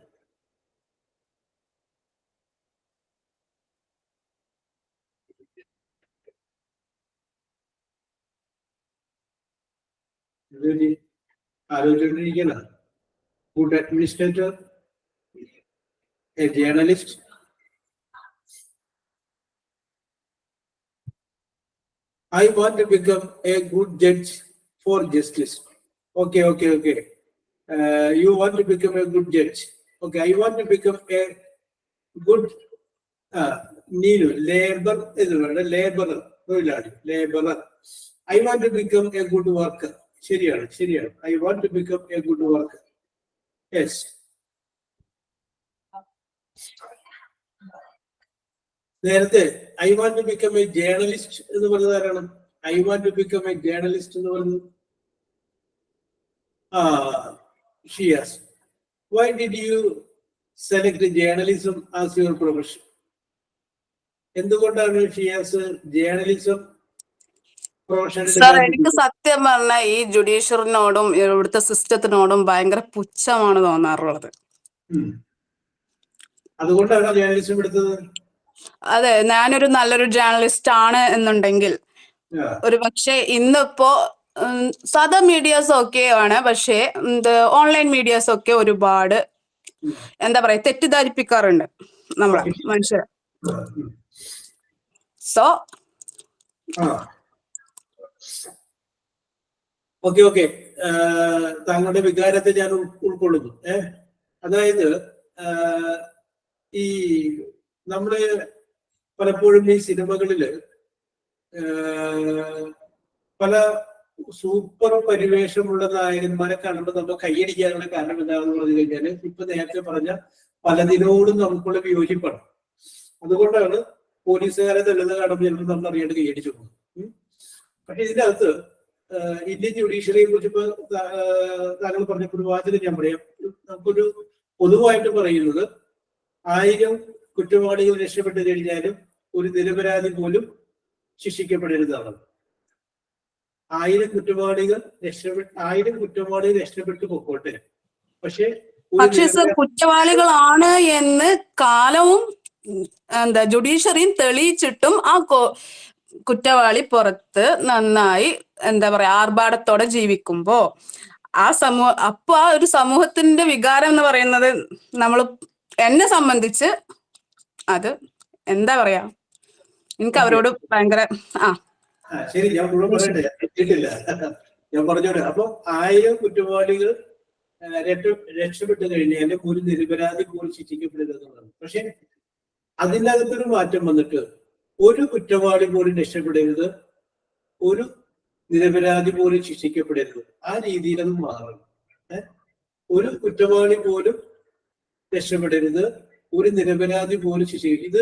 ആലോചിച്ചുകൊണ്ടിരിക്കുന്ന good administrator, a journalist, I want to become a good judge for justice. Okay. You want to become a good judge. Okay, I want to become a good laborer. I want to become a good worker. ശരിയാണ്. I want to become a good worker. Yes. നേരത്തെ I want to become a journalist എന്ന് പറഞ്ഞത് ആരാണ്? I want to become a journalist എന്ന് പറഞ്ഞത് Shiyas. Why did you select journalism as your profession? എന്തുകൊണ്ടാണ് Shiyas journalism profession? Sir, എനിക്ക് സത്യം പറഞ്ഞാൽ ഈ ജുഡീഷ്യറിനോടും ഇവിടുത്തെ സിസ്റ്റത്തിനോടും ഭയങ്കര പുച്ഛമാണ് തോന്നാറുള്ളത്. അതുകൊണ്ടാണ് ജേർണലിസം എടുത്തത്. അതെ, ഞാനൊരു നല്ലൊരു ജേർണലിസ്റ്റ് ആണ് എന്നുണ്ടെങ്കിൽ ഒരു പക്ഷെ ഇന്നിപ്പോ സാധാ മീഡിയാസ് ഒക്കെ ആണ്, പക്ഷേ ഓൺലൈൻ മീഡിയാസ് ഒക്കെ ഒരുപാട് എന്താ പറയാ തെറ്റിദ്ധരിപ്പിക്കാറുണ്ട് നമ്മളെ മനുഷ്യരെ. സോ ഓക്കെ, താങ്കളുടെ വികാരത്തെ ഞാൻ ഉൾക്കൊള്ളുന്നു. അതായത് ഈ നമ്മള് പലപ്പോഴും ഈ സിനിമകളില് പല സൂപ്പർ പരിവേഷമുള്ള നായകന്മാരെ കാണുമ്പോൾ നമ്മൾ കൈയടിക്കാനുള്ള കാരണം എന്താണെന്ന് പറഞ്ഞു കഴിഞ്ഞാല് ഇപ്പൊ നേരത്തെ പറഞ്ഞ പലതിനോടും നമുക്കുള്ള വിയോജിപ്പാണ്. അതുകൊണ്ടാണ് പോലീസുകാരെ തല്ലുന്ന കാണുമ്പോൾ ചിലപ്പോൾ നമ്മൾ അറിയാണ്ട് കൈയടിച്ചു പോകും. പക്ഷെ ഇതിന്റെ അകത്ത് ഇന്ത്യൻ ജുഡീഷ്യറിയെ കുറിച്ച് ഇപ്പൊ താങ്കൾ പറഞ്ഞപ്പോൾ വാചകം ഞാൻ പറയാം. നമുക്കൊരു പൊതുവായിട്ട് പറയുന്നത് 1000 കുറ്റവാളികൾ രക്ഷപ്പെട്ടു കഴിഞ്ഞാലും ഒരു നിരപരാധി പോലും ശിക്ഷിക്കപ്പെടരുതാണ്. 1000 കുറ്റവാളികൾ രക്ഷപ്പെട്ടു പൊക്കോട്ടെ, പക്ഷെ കുറ്റവാളികളാണ് എന്ന് കാലവും ജുഡീഷ്യറിയും തെളിയിച്ചിട്ടും ആ കുറ്റവാളി പുറത്ത് നന്നായി ആർഭാടത്തോടെ ജീവിക്കുമ്പോ ആ ഒരു സമൂഹത്തിന്റെ വികാരം എന്ന് പറയുന്നത് എന്നെ സംബന്ധിച്ച് അത് എന്താ പറയാ, എനിക്ക് അവരോട് ഭയങ്കര ശരി. ഞാൻ മുഴുവൻ പറയട്ടെ, ഞാൻ പറഞ്ഞോട്ടെ. അപ്പൊ 1000 കുറ്റവാളികൾ രക്ഷപ്പെട്ടു കഴിഞ്ഞാൽ ഒരു നിരപരാധി പോലും ശിക്ഷിക്കപ്പെടരുതെന്നുള്ളതാണ്. പക്ഷെ അതിൻ്റെ അകത്തൊരു മാറ്റം വന്നിട്ട് ഒരു കുറ്റവാളി പോലും രക്ഷപ്പെടരുത്, ഒരു നിരപരാധി പോലും ശിക്ഷിക്കപ്പെടരുത്. ആ രീതിയിലത് മാറണം. ഒരു കുറ്റവാളി പോലും രക്ഷപ്പെടരുത്, ഒരു നിരപരാധി പോലും ശിക്ഷിക്കും. ഇത്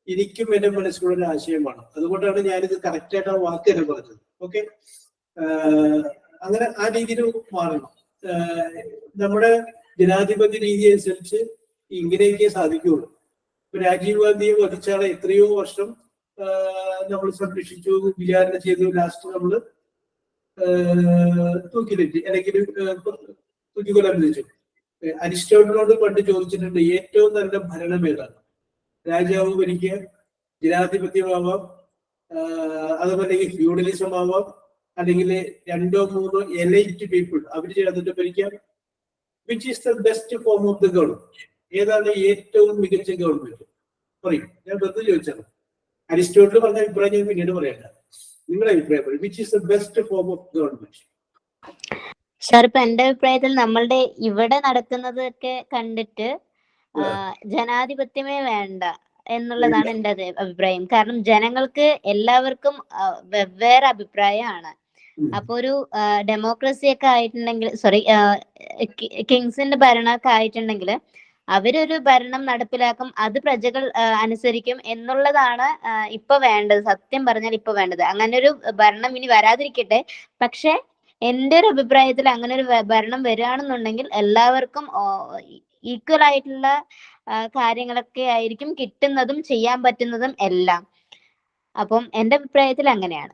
എനിക്കും എന്റെ മനസ്സിലുള്ള ഒരു ആശയമാണ്. അതുകൊണ്ടാണ് ഞാനിത് കറക്റ്റായിട്ട് ആ വാക്ക് തന്നെ പറഞ്ഞത്. ഓക്കെ, അങ്ങനെ ആ രീതിയിൽ മാറണം. നമ്മുടെ ജനാധിപത്യ രീതി അനുസരിച്ച് ഇങ്ങനെയൊക്കെ സാധിക്കുകയുള്ളൂ. ഇപ്പൊ രാജീവ് ഗാന്ധിയെ വധിച്ചാളെ എത്രയോ വർഷം നമ്മൾ സംരക്ഷിച്ചു, വിചാരണ ചെയ്തു, ലാസ്റ്റ് നമ്മള് തൂക്കിലിട്ട് അല്ലെങ്കിൽ തൂക്കിക്കൊല്ലാൻ വിധിച്ചു. അരിസ്റ്റോട്ടിലോട് പണ്ട് ചോദിച്ചിട്ടുണ്ട്, ഏറ്റവും നല്ല ഭരണം ഏതാണ്? രാജാവ് ഭരിക്കുക, ജനാധിപത്യമാവാം, അതുപോലെ ഫ്യൂഡലിസം ആവാം, അല്ലെങ്കിൽ 2-3 എലൈറ്റ് പീപ്പിൾ അവർ ചേർന്നിട്ട് ഭരിക്കാം. Which is the best form of the government? ഏതാണ് ഏറ്റവും മികച്ച ഗവൺമെന്റ്? പറയും. ഞാൻ വെറുതെ ചോദിച്ചാണ്. അരിസ്റ്റോട്ടിൽ പറഞ്ഞ അഭിപ്രായം ഞാൻ പിന്നീട് പറയണ്ട. നിങ്ങളുടെ അഭിപ്രായം പറയും. Which is the best form of government? Sir, ഇപ്പൊ എന്റെ അഭിപ്രായത്തിൽ നമ്മളുടെ ഇവിടെ നടക്കുന്നതൊക്കെ കണ്ടിട്ട് ജനാധിപത്യമേ വേണ്ട എന്നുള്ളതാണ് എന്റെ അഭിപ്രായം. കാരണം ജനങ്ങൾക്ക് എല്ലാവർക്കും വെവ്വേറെ അഭിപ്രായമാണ്. അപ്പൊ ഒരു ഡെമോക്രസി ഒക്കെ ആയിട്ടുണ്ടെങ്കിൽ, സോറി, കിങ്സിന്റെ ഭരണമൊക്കെ ആയിട്ടുണ്ടെങ്കിൽ അവരൊരു ഭരണം നടപ്പിലാക്കും, അത് പ്രജകൾ അനുസരിക്കും എന്നുള്ളതാണ് ഇപ്പൊ വേണ്ടത്. സത്യം പറഞ്ഞാൽ ഇപ്പൊ വേണ്ടത് അങ്ങനെ ഒരു ഭരണം ഇനി വരാതിരിക്കട്ടെ. പക്ഷെ എന്റെ ഒരു അഭിപ്രായത്തിൽ അങ്ങനെ ഒരു ഭരണം വരികയാണെന്നുണ്ടെങ്കിൽ എല്ലാവർക്കും ഈക്വൽ ആയിട്ടുള്ള കാര്യങ്ങളൊക്കെ ആയിരിക്കും കിട്ടുന്നതും ചെയ്യാൻ പറ്റുന്നതും എല്ലാം. അപ്പം എന്റെ അഭിപ്രായത്തിൽ അങ്ങനെയാണ്.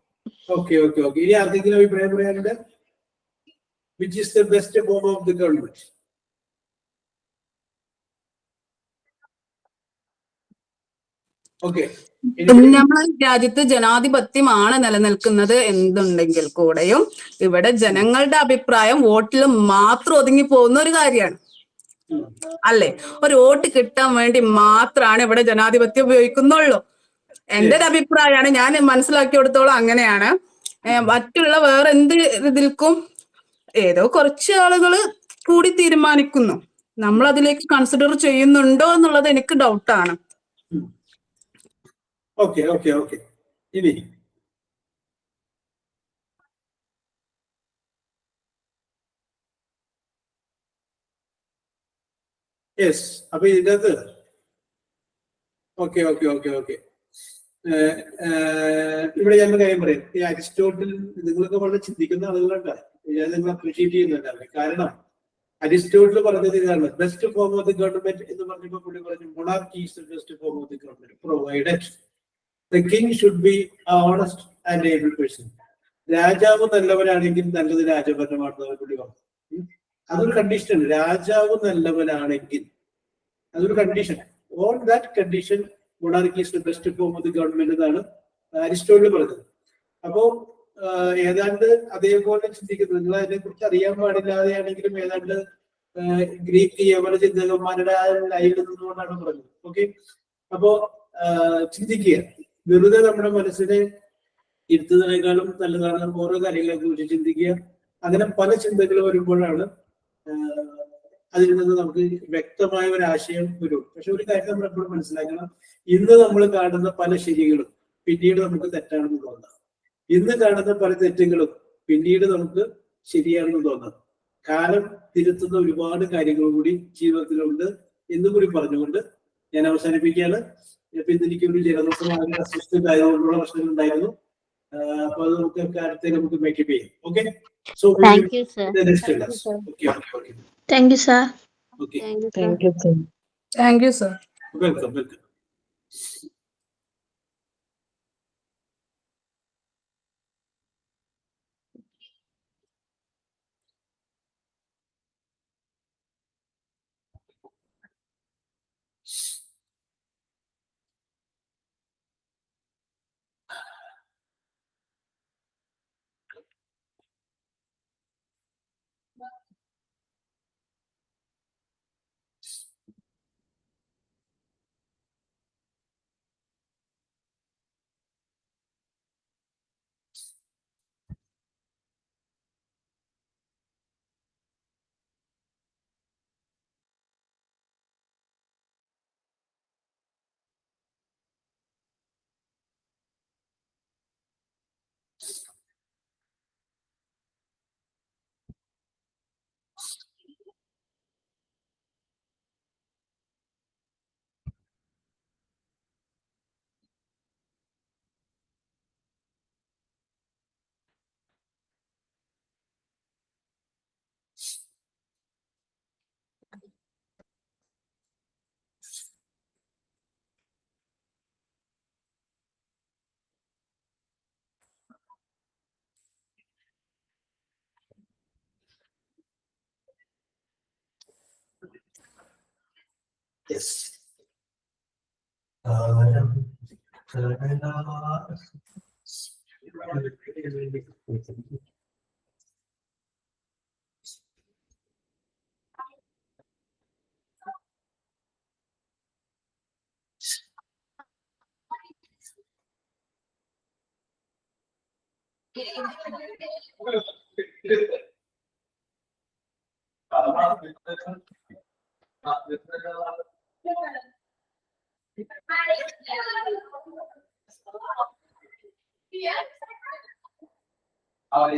Okay okay okay. ഇനി ആർക്കെങ്കിലും അഭിപ്രായം പറയാനുണ്ട്? Which is the best form of the government? Okay. നമ്മളെ രാജ്യത്ത് ജനാധിപത്യമാണ് നിലനിൽക്കുന്നത് എന്നുണ്ടെങ്കിൽ കൂടെയും ഇവിടെ ജനങ്ങളുടെ അഭിപ്രായം വോട്ടിൽ മാത്രം ഒതുങ്ങി പോകുന്ന ഒരു കാര്യമാണ്, അല്ലേ? ഒരു വോട്ട് കിട്ടാൻ വേണ്ടി മാത്രമാണ് ഇവിടെ ജനാധിപത്യം ഉപയോഗിക്കുന്നുള്ളൂ. എന്റെ ഒരു അഭിപ്രായമാണ്, ഞാൻ മനസ്സിലാക്കിയെടുത്തോളം അങ്ങനെയാണ്. മറ്റുള്ള വേറെ എന്ത് ഇതിൽക്കും ഏതോ കുറച്ച് ആളുകൾ കൂടി തീരുമാനിക്കുന്നു. നമ്മൾ അതിലേക്ക് കൺസിഡർ ചെയ്യുന്നുണ്ടോ എന്നുള്ളത് എനിക്ക് ഡൗട്ടാണ്. Okay okay okay. ഇനി യെസ്. അപ്പൊ ഇതിനകത്ത് ഓക്കെ ഓക്കെ ഓക്കെ ഓക്കെ. ഇവിടെ ഞാൻ കാര്യം പറയും. ഈ അരിസ്റ്റോട്ടിൽ നിങ്ങളൊക്കെ വളരെ ചിന്തിക്കുന്ന ആളുകളുണ്ട്. ഞാൻ നിങ്ങൾ അപ്രീഷിയേറ്റ് ചെയ്യുന്നുണ്ടാവില്ല. കാരണം അരിസ്റ്റോട്ടിൽ പറഞ്ഞത് ഇതാണ്, best form of the government എന്ന് പറഞ്ഞപ്പോൾ പുള്ളി പറഞ്ഞു monarchy is the best form of the government provided the king should be honest and able person. രാജാവ് നല്ലവനാണെങ്കിൽ നല്ലത് രാജഭരണമാണെന്ന് പുള്ളി പറഞ്ഞു. അതൊരു കണ്ടീഷനാണ്. രാജാവ് നല്ലവനാണെങ്കിൽ അതൊരു condition. On that condition monarchy is the best form of the government എന്നാണ് അരിസ്റ്റോട്ടിൽ പറഞ്ഞത്. അപ്പോ ഏതാണ്ട് അതേപോലെ ചിന്തിക്കുന്നത്. നിങ്ങൾ അതിനെ കുറിച്ച് അറിയാൻ പാടില്ലാതെയാണെങ്കിലും ഏതാണ്ട് ഗ്രീക്ക് യവന ചിന്തകന്മാരുടെ ലൈനിൽ നിന്നുകൊണ്ടാണ് പറഞ്ഞത്. ഓക്കെ. അപ്പോ ചിന്തിക്കുക. വെറുതെ നമ്മുടെ മനസ്സിനെ ഇരുത്തുന്നതിനേക്കാളും നല്ലതാണ് ഓരോ കാര്യങ്ങളെ കുറിച്ച് ചിന്തിക്കുക. അങ്ങനെ പല ചിന്തകൾ വരുമ്പോഴാണ് അതിൽ നിന്ന് നമുക്ക് വ്യക്തമായ ഒരു ആശയം വരും. പക്ഷെ ഒരു കാര്യം നമ്മൾ എപ്പോഴും മനസ്സിലാക്കണം, ഇന്ന് നമ്മൾ കാണുന്ന പല ശരികളും പിന്നീട് നമുക്ക് തെറ്റാണെന്ന് തോന്നാം. ഇന്ന് കാണുന്ന പല തെറ്റുകളും പിന്നീട് നമുക്ക് ശരിയാണെന്ന് തോന്നാം. കാലം തിരുത്തുന്ന ഒരുപാട് കാര്യങ്ങൾ കൂടി ജീവിതത്തിലുണ്ട് എന്നും കൂടി പറഞ്ഞുകൊണ്ട് ഞാൻ അവസാനിപ്പിക്കുകയാണ്. ഇപ്പൊ ഇന്ന് എനിക്കൊരു ജലദോഷമായ അസ്വസ്ഥത ആയതുകൊണ്ടുള്ള പ്രശ്നങ്ങൾ ഉണ്ടായിരുന്നു. അപ്പൊ അത് നമുക്ക് കാര്യത്തെ നമുക്ക് മേക്കപ്പ് ചെയ്യാം. Okay. So thank you sir. Thank you, sir. Okay. Thank you sir. Welcome welcome. Yes. Ahora,